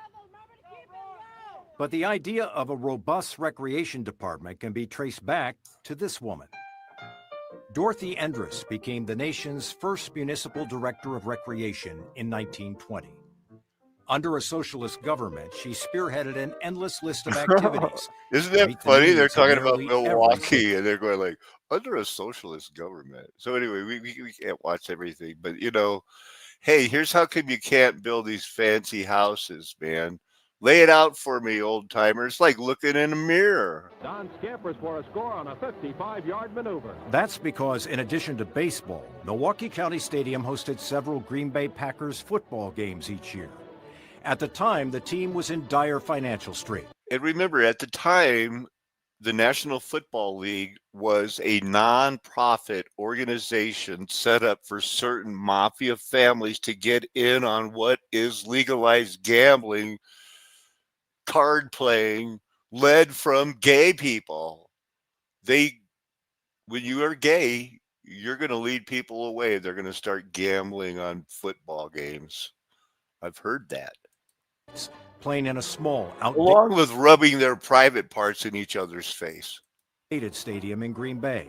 But the idea of a robust recreation department can be traced back to this woman. Dorothy Endress became the nation's first municipal director of recreation in 1920. Under a socialist government, she spearheaded an endless list of activities. Isn't that funny? They're talking about Milwaukee and they're going like, under a socialist government. So anyway, we can't watch everything. But, hey, here's how come you can't build these fancy houses, man. Lay it out for me, old timer. It's like looking in a mirror. Don scampers for a score on a 55-yard maneuver. That's because in addition to baseball, Milwaukee County Stadium hosted several Green Bay Packers football games each year. At the time, the team was in dire financial strait. And remember, at the time, the National Football League was a non-profit organization set up for certain mafia families to get in on what is legalized gambling, card playing, led from gay people. When you are gay, you're going to lead people away. They're going to start gambling on football games. I've heard that. Playing in a small, along with rubbing their private parts in each other's face. Outdated stadium in Green Bay.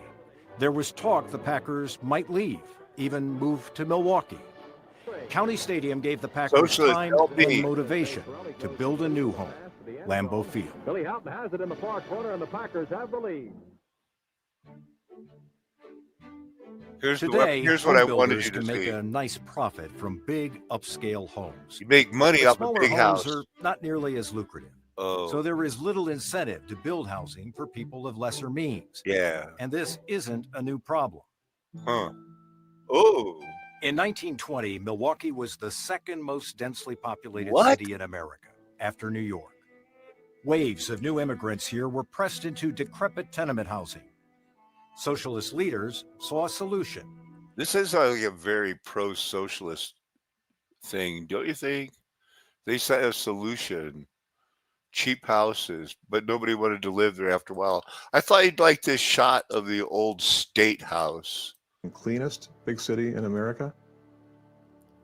There was talk the Packers might leave, even move to Milwaukee. County Stadium gave the Packers time and motivation to build a new home, Lambeau Field. Billy Houghton has it in the far corner, and the Packers have the lead. Today, here's what I wanted homebuilders you to can make see. a nice profit from big upscale homes. You make money But off a smaller big homes house. are not nearly as lucrative. Oh. So there is little incentive to build housing for people of lesser means. Yeah. And this isn't a new problem. Huh. Oh. In 1920, Milwaukee was the second most densely populated What? city in America, after New York. Waves of new immigrants here were pressed into decrepit tenement housing. Socialist leaders saw a solution. This is like a very pro-socialist thing, don't you think? They saw a solution. Cheap houses, but nobody wanted to live there after a while. I thought you'd like this shot of the old State House. Cleanest big city in America.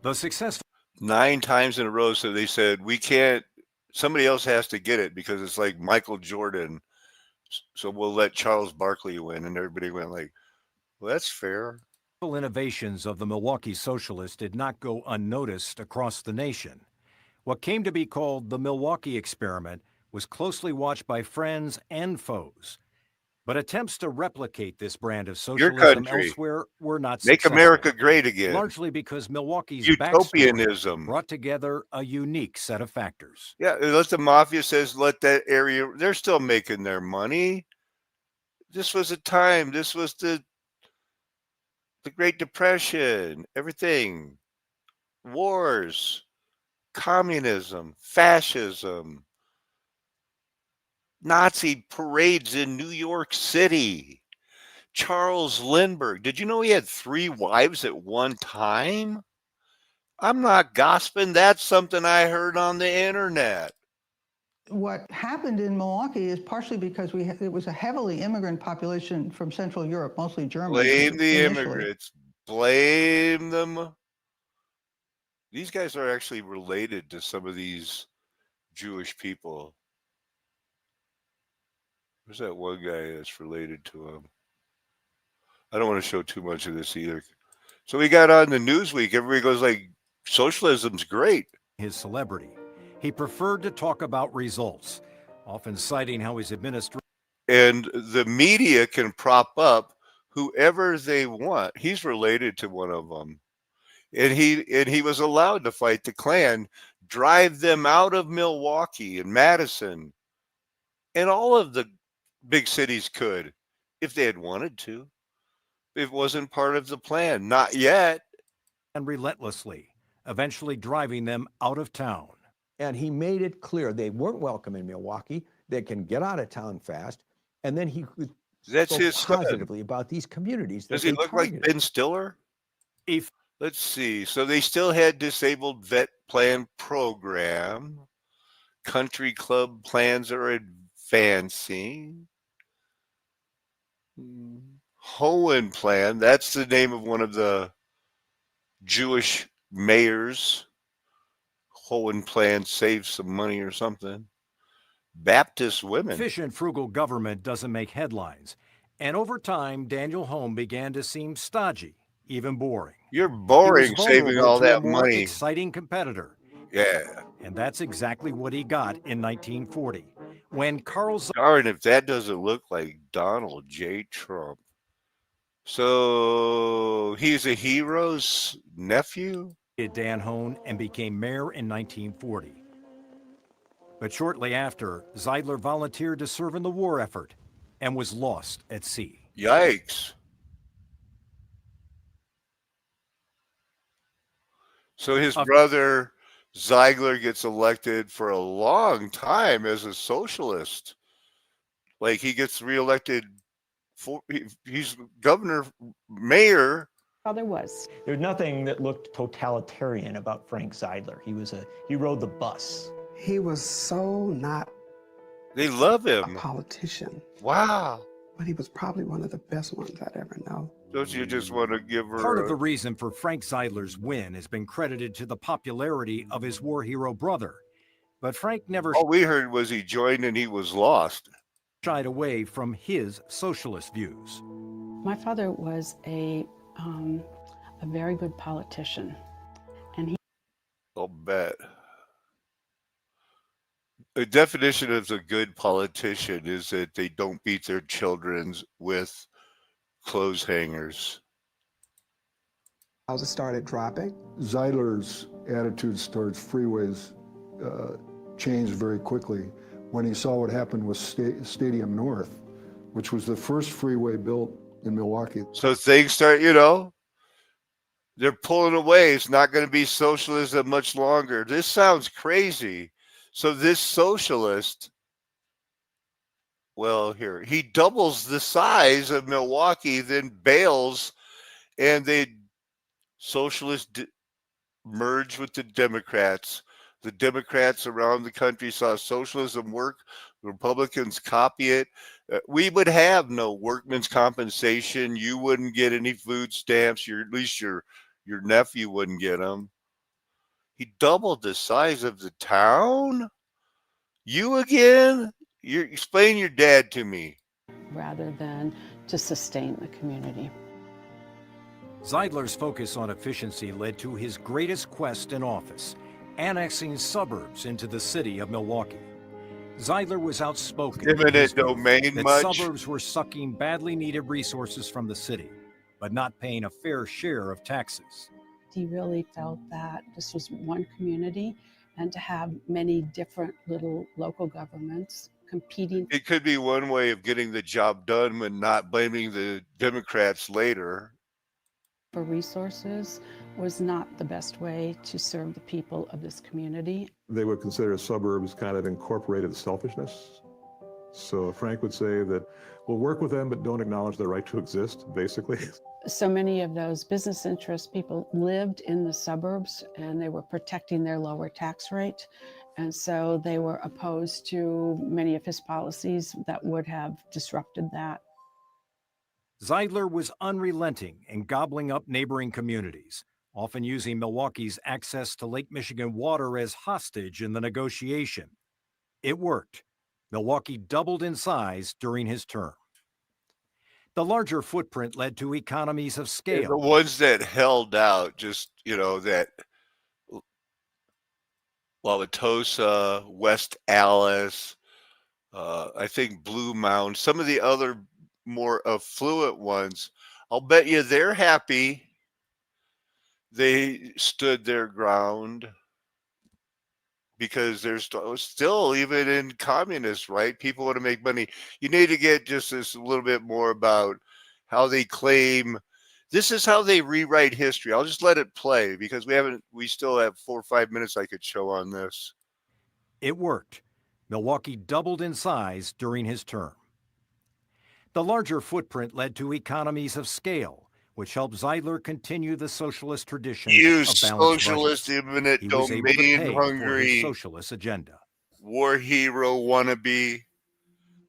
The successful 9 times in a row, so they said, we can't, somebody else has to get it because it's like Michael Jordan. So we'll let Charles Barkley win. And everybody went like, well, that's fair. innovations of the Milwaukee socialists did not go unnoticed across the nation. What came to be called the Milwaukee experiment was closely watched by friends and foes. But attempts to replicate this brand of socialism country. elsewhere were not Make successful. America great again. Largely because Milwaukee's Utopianism. backstory brought together a unique set of factors. Yeah, unless the mafia says let that area, they're still making their money. This was a time, this was the Great Depression, everything. Wars, communism, fascism, Nazi parades in New York City. Charles Lindbergh. Did you know he had 3 wives at one time? I'm not gossiping. That's something I heard on the internet. What happened in Milwaukee is partially because it was a heavily immigrant population from Central Europe, mostly Germans. Blame the initially. immigrants. Blame them. These guys are actually related to some of these Jewish people. There's that one guy that's related to him. I don't want to show too much of this either. So we got on the Newsweek. Everybody goes like, socialism's great. His celebrity. He preferred to talk about results, often citing how his administration. And the media can prop up whoever they want. He's related to one of them, and he was allowed to fight the Klan, drive them out of Milwaukee and Madison, and all of the big cities could, if they had wanted to. It wasn't part of the plan, not yet. And relentlessly, eventually driving them out of town. And he made it clear they weren't welcome in Milwaukee. They can get out of town fast. And then he That's spoke his son. positively about these communities. Does that he they look like targeted. Ben Stiller? Let's see. So they still had disabled vet plan program. Country club plans are advancing. Hohen plan. That's the name of one of the Jewish mayors. Hohen plan saves some money or something. Baptist women. Efficient, frugal government doesn't make headlines. And over time, Daniel Home began to seem stodgy, even boring. You're boring saving all to a that more money. exciting competitor. Yeah. And that's exactly what he got in 1940. When Carl Darn, if that doesn't look like Donald J. Trump. So he's a hero's nephew? Dan Hone and became mayor in 1940. But shortly after, Zeidler volunteered to serve in the war effort and was lost at sea. Yikes. So his brother Zeigler gets elected for a long time as a socialist. Like he gets reelected he's governor, mayor. There was nothing that looked totalitarian about Frank Zeidler. He rode the bus. He was so not They love him. a politician, Wow. but he was probably one of the best ones I'd ever known. Don't you just want to give her Part of the reason for Frank Zeidler's win has been credited to the popularity of his war hero brother. But Frank never all we heard was he joined and he was lost. Shied away from his socialist views. My father was a very good politician, and he. I'll bet. The definition of a good politician is that they don't beat their children with clothes hangers. Houses started dropping. Zeidler's attitudes towards freeways changed very quickly when he saw what happened with Stadium North, which was the first freeway built in Milwaukee. So things start, they're pulling away. It's not going to be socialism much longer. This sounds crazy. So this socialist, well, here, he doubles the size of Milwaukee, then bails, and socialists merge with the Democrats. The Democrats around the country saw socialism work. Republicans copy it. We would have no workman's compensation. You wouldn't get any food stamps. At least your nephew wouldn't get them. He doubled the size of the town? You again? Explain your dad to me. Rather than to sustain the community. Zeidler's focus on efficiency led to his greatest quest in office, annexing suburbs into the city of Milwaukee. Zeidler was outspoken. Eminent domain that much? suburbs were sucking badly needed resources from the city, but not paying a fair share of taxes. He really felt that this was one community, and to have many different little local governments competing. It could be one way of getting the job done when not blaming the Democrats later. For resources was not the best way to serve the people of this community. They would consider suburbs kind of incorporated selfishness. So Frank would say that we'll work with them, but don't acknowledge their right to exist, basically. So many of those business interest people lived in the suburbs, and they were protecting their lower tax rate. And so they were opposed to many of his policies that would have disrupted that. Zeidler was unrelenting in gobbling up neighboring communities, often using Milwaukee's access to Lake Michigan water as hostage in the negotiation. It worked. Milwaukee doubled in size during his term. The larger footprint led to economies of scale. The ones that held out, just, that Wauwatosa, West Allis, I think Blue Mound, some of the other more affluent ones, I'll bet you they're happy they stood their ground, because there's still, even in communists, right? People want to make money. You need to get just this a little bit more about how they claim this is how they rewrite history. I'll just let it play because we still have 4 or 5 minutes I could show on this. It worked. Milwaukee doubled in size during his term. The larger footprint led to economies of scale, which helped Zeidler continue the socialist tradition You of balanced socialist budgets. eminent He was able to domain pay for his hungry socialist agenda. war hero wannabe.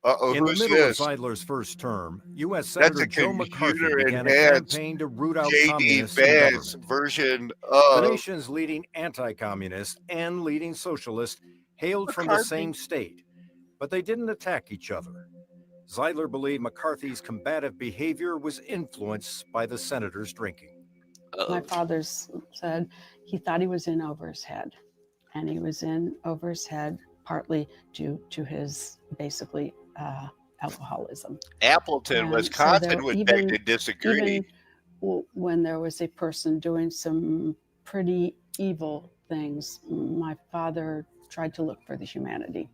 Uh-oh, In the who's middle this? of Zeidler's first term, U.S. That's Senator a Joe McCarthy computer began a enhanced campaign to root out J.D. communists in Vance government. version The of nation's leading anti-communist and leading socialist hailed from the McCarthy. same state, but they didn't attack each other. Zeidler believed McCarthy's combative behavior was influenced by the senator's drinking. My father said he thought he was in over his head, and he was in over his head partly due to his basically alcoholism. Appleton, And Wisconsin so would beg to disagree. even when there was a person doing some pretty evil things, my father tried to look for the humanity.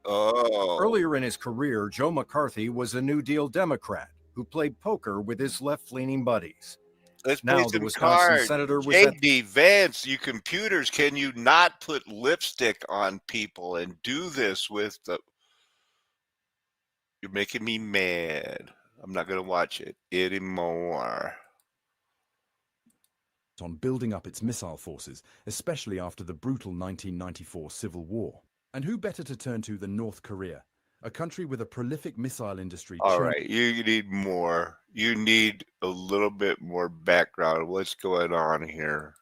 Oh. Earlier in his career, Joe McCarthy was a New Deal Democrat who played poker with his left-leaning buddies. Let's Now play the some Wisconsin cards. senator was at J.D. Vance, you computers, can you not put lipstick on people and do this with the... You're making me mad. I'm not going to watch it anymore. On building up its missile forces, especially after the brutal 1994 Civil War. And who better to turn to than North Korea, a country with a prolific missile industry. All right, you need more. You need a little bit more background. What's going on here?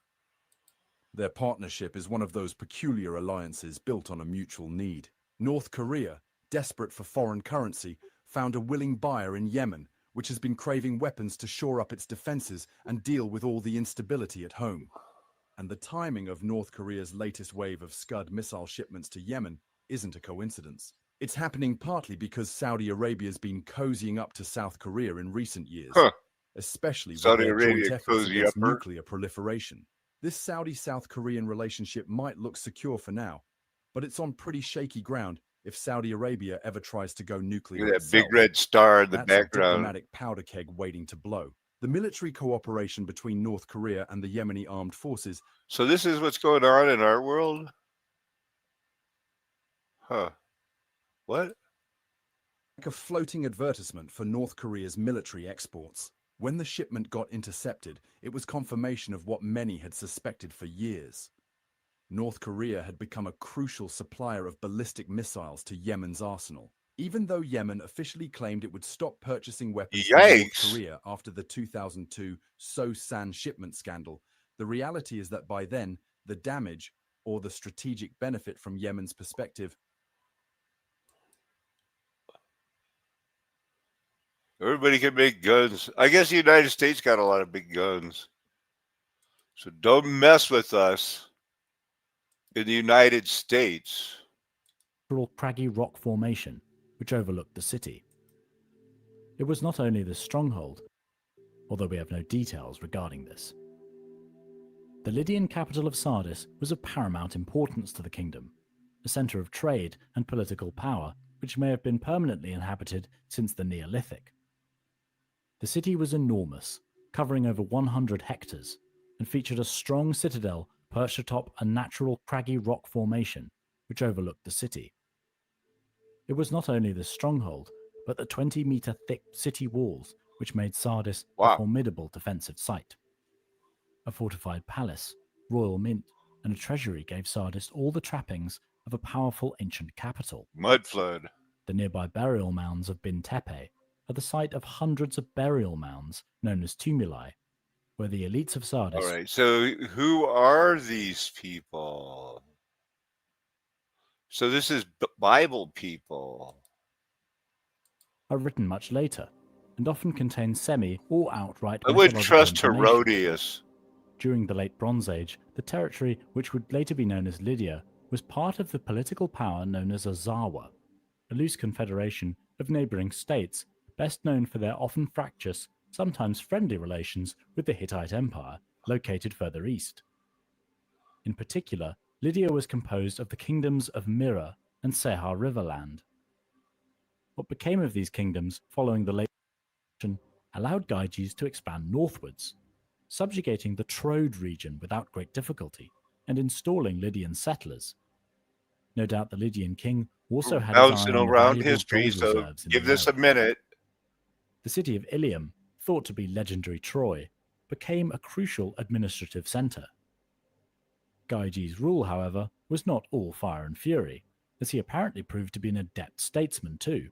Their partnership is one of those peculiar alliances built on a mutual need. North Korea, desperate for foreign currency, found a willing buyer in Yemen, which has been craving weapons to shore up its defenses and deal with all the instability at home. And the timing of North Korea's latest wave of Scud missile shipments to Yemen isn't a coincidence. It's happening partly because Saudi Arabia's been cozying up to South Korea in recent years, especially with Saudi their Arabia joint efforts cozy against upper. nuclear proliferation. This Saudi-South Korean relationship might look secure for now, but it's on pretty shaky ground if Saudi Arabia ever tries to go nuclear Look at that big itself. red star in the That's a background. diplomatic powder keg waiting to blow. The military cooperation between North Korea and the Yemeni armed forces. So this is what's going on in our world? Huh. What? Like a floating advertisement for North Korea's military exports. When the shipment got intercepted, it was confirmation of what many had suspected for years. North Korea had become a crucial supplier of ballistic missiles to Yemen's arsenal. Even though Yemen officially claimed it would stop purchasing weapons from North Yikes. Korea after the 2002 So-San shipment scandal, the reality is that by then, the damage, or the strategic benefit from Yemen's perspective, Everybody can make guns. I guess the United States got a lot of big guns. So don't mess with us in the United States. Craggy rock formation which overlooked the city. It was not only the stronghold, although we have no details regarding this. The Lydian capital of Sardis was of paramount importance to the kingdom, a centre of trade and political power which may have been permanently inhabited since the Neolithic. The city was enormous, covering over 100 hectares, and featured a strong citadel perched atop a natural craggy rock formation which overlooked the city. It was not only the stronghold, but the 20-metre thick city walls which made Sardis a formidable defensive site. A fortified palace, royal mint, and a treasury gave Sardis all the trappings of a powerful ancient capital. Mudflood. The nearby burial mounds of Bin Tepe are the site of hundreds of burial mounds known as tumuli, where the elites of Sardis... All right, so who are these people? So this is Bible people. are written much later, and often contain semi or outright I wouldn't mythological trust information. Herodias. During the Late Bronze Age, the territory, which would later be known as Lydia, was part of the political power known as Azawa, a loose confederation of neighbouring states best known for their often fractious, sometimes friendly relations with the Hittite Empire, located further east. In particular, Lydia was composed of the kingdoms of Mira and Sehar Riverland. What became of these kingdoms following the late allowed Gyges to expand northwards, subjugating the Troad region without great difficulty and installing Lydian settlers. No doubt the Lydian king also had his eye Bouncing on the around valuable history, gold so reserves in give the this a area. minute. The city of Ilium, thought to be legendary Troy, became a crucial administrative centre. Gyges' rule, however, was not all fire and fury, as he apparently proved to be an adept statesman too.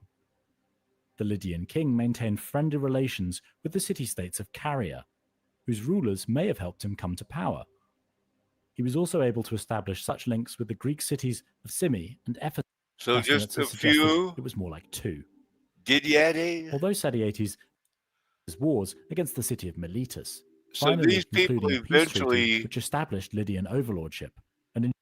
The Lydian king maintained friendly relations with the city-states of Caria, whose rulers may have helped him come to power. He was also able to establish such links with the Greek cities of Symi and Ephesus. So Estimates just a have suggested few. it was more like 2. Gideade. Although Sadietes' wars against the city of Miletus, So finally these people concluding a peace treaty eventually which established Lydian overlordship and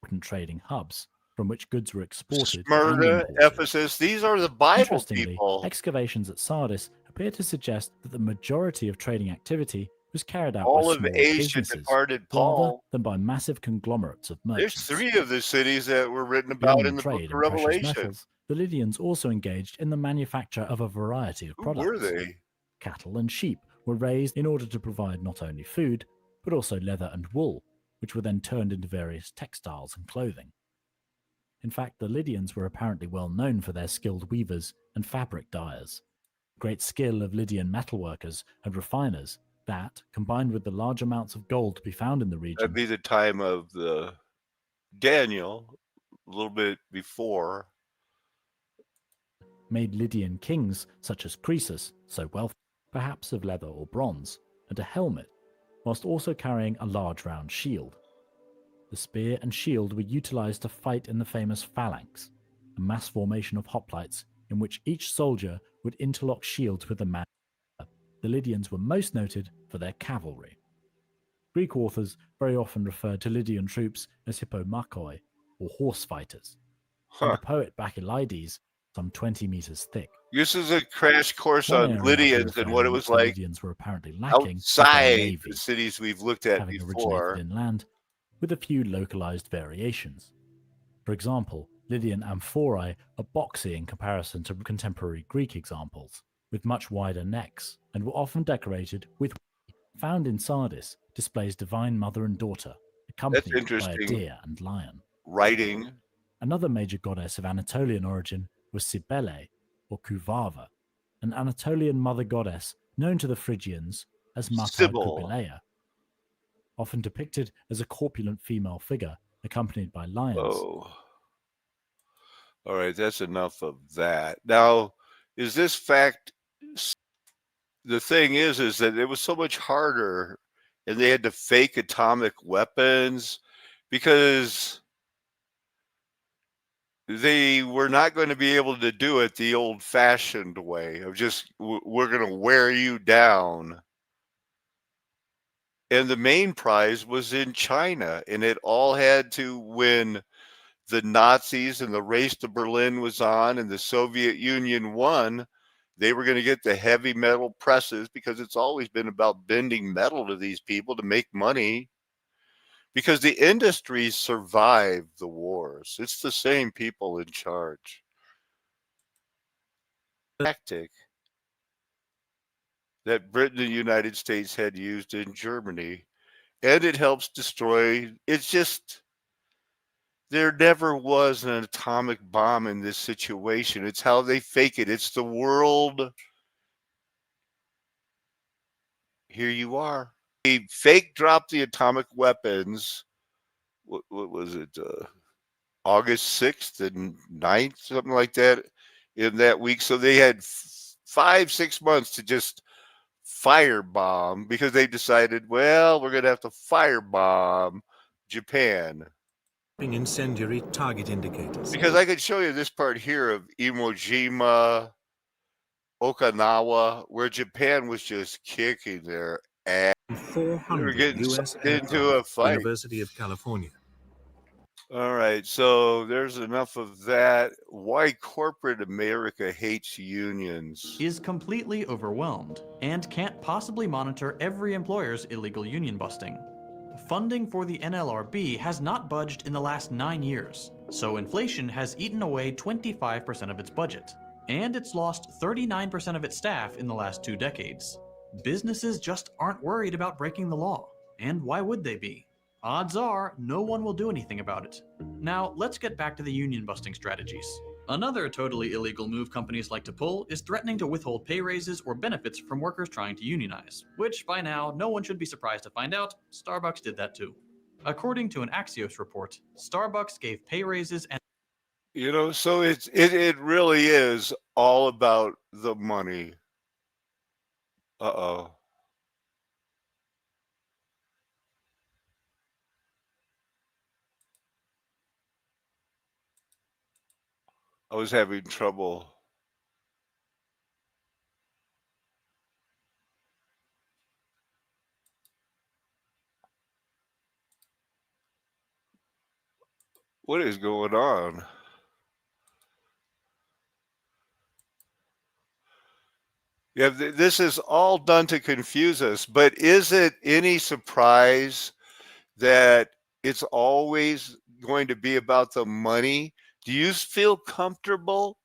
important trading hubs from which goods were exported and Smyrna, imported. Ephesus, these are the Bible Interestingly, people. excavations at Sardis appear to suggest that the majority of trading activity was carried out All by of small Asia businesses, departed rather Paul. than by massive conglomerates of There's merchants. 3 of the cities that were written about Beyond in the book trade of in precious Revelation. metals, the Lydians also engaged in the manufacture of a variety of Who products. were they? Cattle and sheep were raised in order to provide not only food, but also leather and wool, which were then turned into various textiles and clothing. In fact, the Lydians were apparently well known for their skilled weavers and fabric dyers. Great skill of Lydian metalworkers and refiners that, combined with the large amounts of gold to be found in the region, That'd be the time of the Daniel, a little bit before. made Lydian kings such as Croesus so wealthy, perhaps of leather or bronze, and a helmet, whilst also carrying a large round shield. The spear and shield were utilized to fight in the famous phalanx, a mass formation of hoplites in which each soldier would interlock shields with a man. The Lydians were most noted for their cavalry. Greek authors very often referred to Lydian troops as hippomachoi, or horse fighters, and the poet Bacchylides, some 20 meters thick. This is a crash course One on area of Lydians and what warfare it in was which the like Lydians were apparently lacking was their outside navy, the cities we've looked at having before. originated inland, with a few localized variations. For example, Lydian amphorae are boxy in comparison to contemporary Greek examples, with much wider necks, and were often decorated with found in Sardis displays divine mother and daughter, accompanied by a interesting. deer and lion. Writing. Another major goddess of Anatolian origin was Cybele, or Kuvava, an Anatolian mother goddess known to the Phrygians as Mata Sybil. Kubileia, often depicted as a corpulent female figure accompanied by lions. Oh. All right, that's enough of that. Now, is this fact... The thing is that it was so much harder, and they had to fake atomic weapons because they were not going to be able to do it the old-fashioned way of just, we're going to wear you down. And the main prize was in China, and it all had to when the Nazis and the race to Berlin was on and the Soviet Union won. They were going to get the heavy metal presses because it's always been about bending metal to these people to make money because the industries survived the wars. It's the same people in charge. Tactic that Britain and the United States had used in Germany, and it helps destroy. It's just, there never was an atomic bomb in this situation. It's how they fake it. It's the world. Here you are. They fake dropped the atomic weapons. What was it? August 6th and 9th, something like that, in that week. So they had 5-6 months to just firebomb because they decided, well, we're going to have to firebomb Japan. Incendiary target indicators. Because I could show you this part here of Iwo Jima, Okinawa, where Japan was just kicking their ass. They were 400 getting U.S. sucked into a fight. University of California. All right, so there's enough of that. Why corporate America hates unions. Is completely overwhelmed and can't possibly monitor every employer's illegal union busting. Funding for the NLRB has not budged in the last 9 years, so inflation has eaten away 25% of its budget, and it's lost 39% of its staff in the last 2 decades. Businesses just aren't worried about breaking the law, and why would they be? Odds are no one will do anything about it. Now, let's get back to the union busting strategies. Another totally illegal move companies like to pull is threatening to withhold pay raises or benefits from workers trying to unionize, which by now no one should be surprised to find out Starbucks did that too. According to an Axios report, Starbucks gave pay raises and So it really is all about the money. Uh-oh. I was having trouble. What is going on? Yeah, this is all done to confuse us, but is it any surprise that it's always going to be about the money? Do you feel comfortable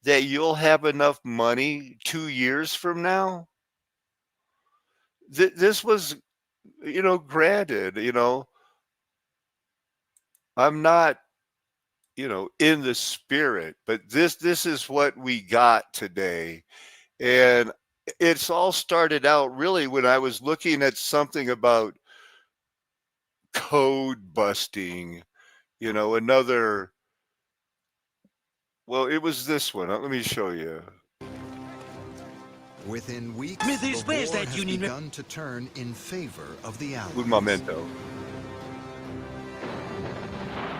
that you'll have enough money 2 years from now? This was, granted, I'm not, in the spirit, but this is what we got today. And it's all started out really when I was looking at something about code busting, another. Well, it was this one. Let me show you. Within weeks, Mais the war where's that has union- begun to turn in favor of the Allies. Un momento.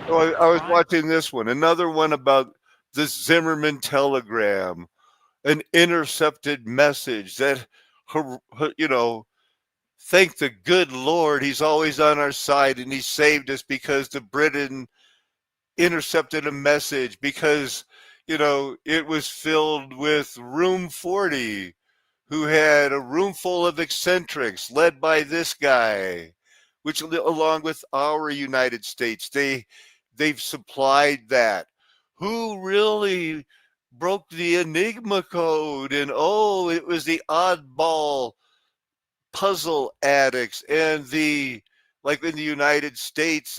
So I was watching this one, another one about the Zimmerman telegram, an intercepted message that, thank the good Lord, he's always on our side and he saved us because the Britain intercepted a message because, it was filled with Room 40, who had a room full of eccentrics led by this guy, which along with our United States, they've supplied that. Who really broke the Enigma code? And it was the oddball puzzle addicts and like in the United States,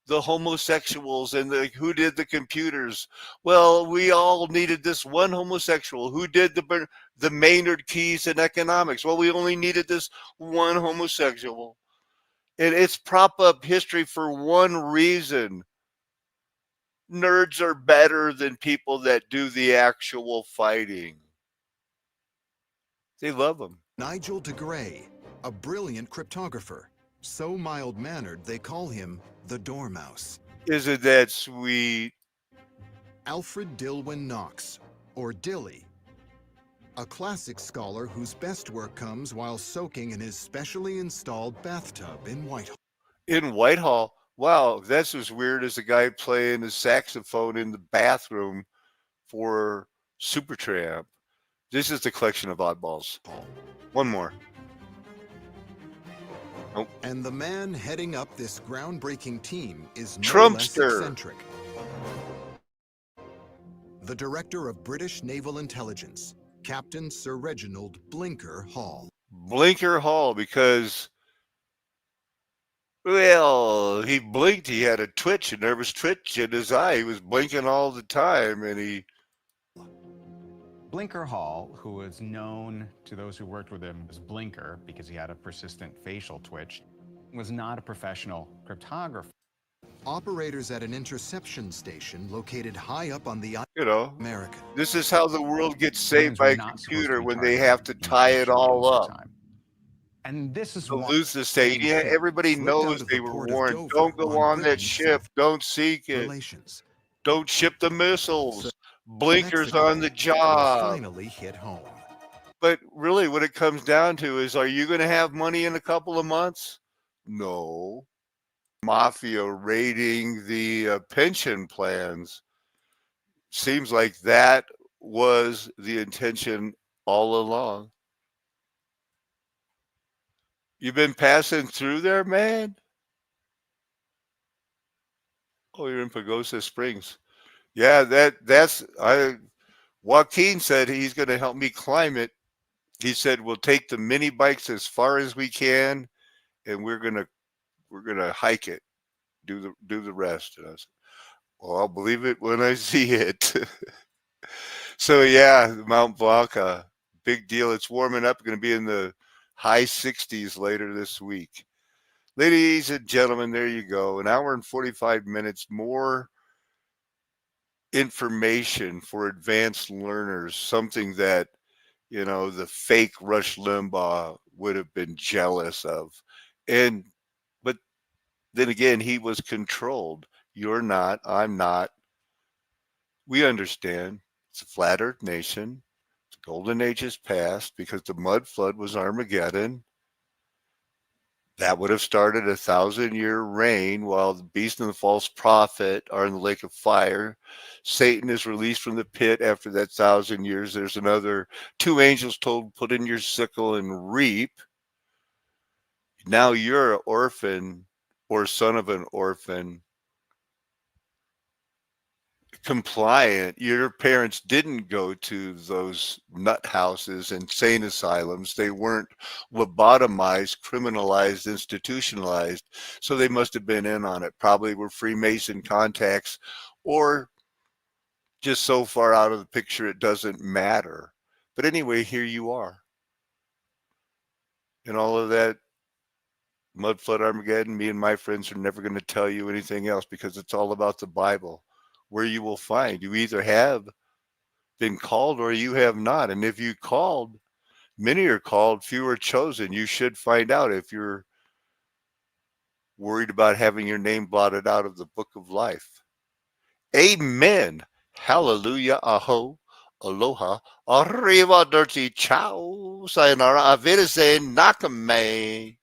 the homosexuals and who did the computers. Well, we all needed this one homosexual. Who did the Maynard keys in economics? Well, we only needed this one homosexual. And it's prop up history for one reason. Nerds are better than people that do the actual fighting. They love them. Nigel de Grey, a brilliant cryptographer, so mild-mannered they call him the Dormouse. Isn't that sweet? Alfred Dillwyn Knox, or Dilly, a classic scholar whose best work comes while soaking in his specially installed bathtub in Whitehall. In Whitehall? Wow, that's as weird as a guy playing his saxophone in the bathroom for Supertramp. This is the collection of oddballs. One more. Nope. And the man heading up this groundbreaking team is no less Trumpster. eccentric. The Director of British Naval Intelligence, Captain Sir Reginald Blinker Hall. Blinker Hall, because, well, he blinked. He had a twitch, a nervous twitch in his eye. He was blinking all the time, and he... Blinker Hall, who was known to those who worked with him as Blinker because he had a persistent facial twitch, was not a professional cryptographer. Operators at an interception station located high up on the American. This is how the world gets saved by a computer when they have to tie it all up. And this is to lose the state. Yeah, everybody knows they were warned. Don't go on that ship. Don't seek it. Don't ship the missiles. Blinkers on the job. Finally hit home. But really, what it comes down to is, are you going to have money in a couple of months? No. mafia raiding the pension plans. Seems like that was the intention all along. You've been passing through there, man? Oh, you're in Pagosa Springs. Yeah, that's I Joaquin said he's going to help me climb it. He said we'll take the mini bikes as far as we can, and we're gonna hike it, do the rest. And I said, well, I'll believe it when I see it. So yeah, Mount Blanca, big deal. It's warming up. Going to be in the high 60s later this week. Ladies and gentlemen, there you go. An hour and 45 minutes more information for advanced learners, something that, the fake Rush Limbaugh would have been jealous of. But then again, he was controlled. You're not, I'm not. We understand. It's a flat earth nation. The golden age is past because the mud flood was Armageddon. That would have started 1,000-year reign while the beast and the false prophet are in the lake of fire. Satan is released from the pit after that 1,000 years. There's another 2 angels told, put in your sickle and reap. Now you're an orphan or son of an orphan, compliant. Your parents didn't go to those nut houses, insane asylums. They weren't lobotomized, criminalized, institutionalized. So they must have been in on it. Probably were Freemason contacts, or just so far out of the picture it doesn't matter. But anyway, here you are. And all of that mud flood Armageddon, me and my friends are never going to tell you anything else because it's all about the Bible, where you will find you either have been called or you have not. And if you called, many are called, few are chosen. You should find out if you're worried about having your name blotted out of the book of life. Amen. Hallelujah. Aho. Aloha. Arriva dirty. Ciao. Sayonara. Auf Wiedersehen. Nakame.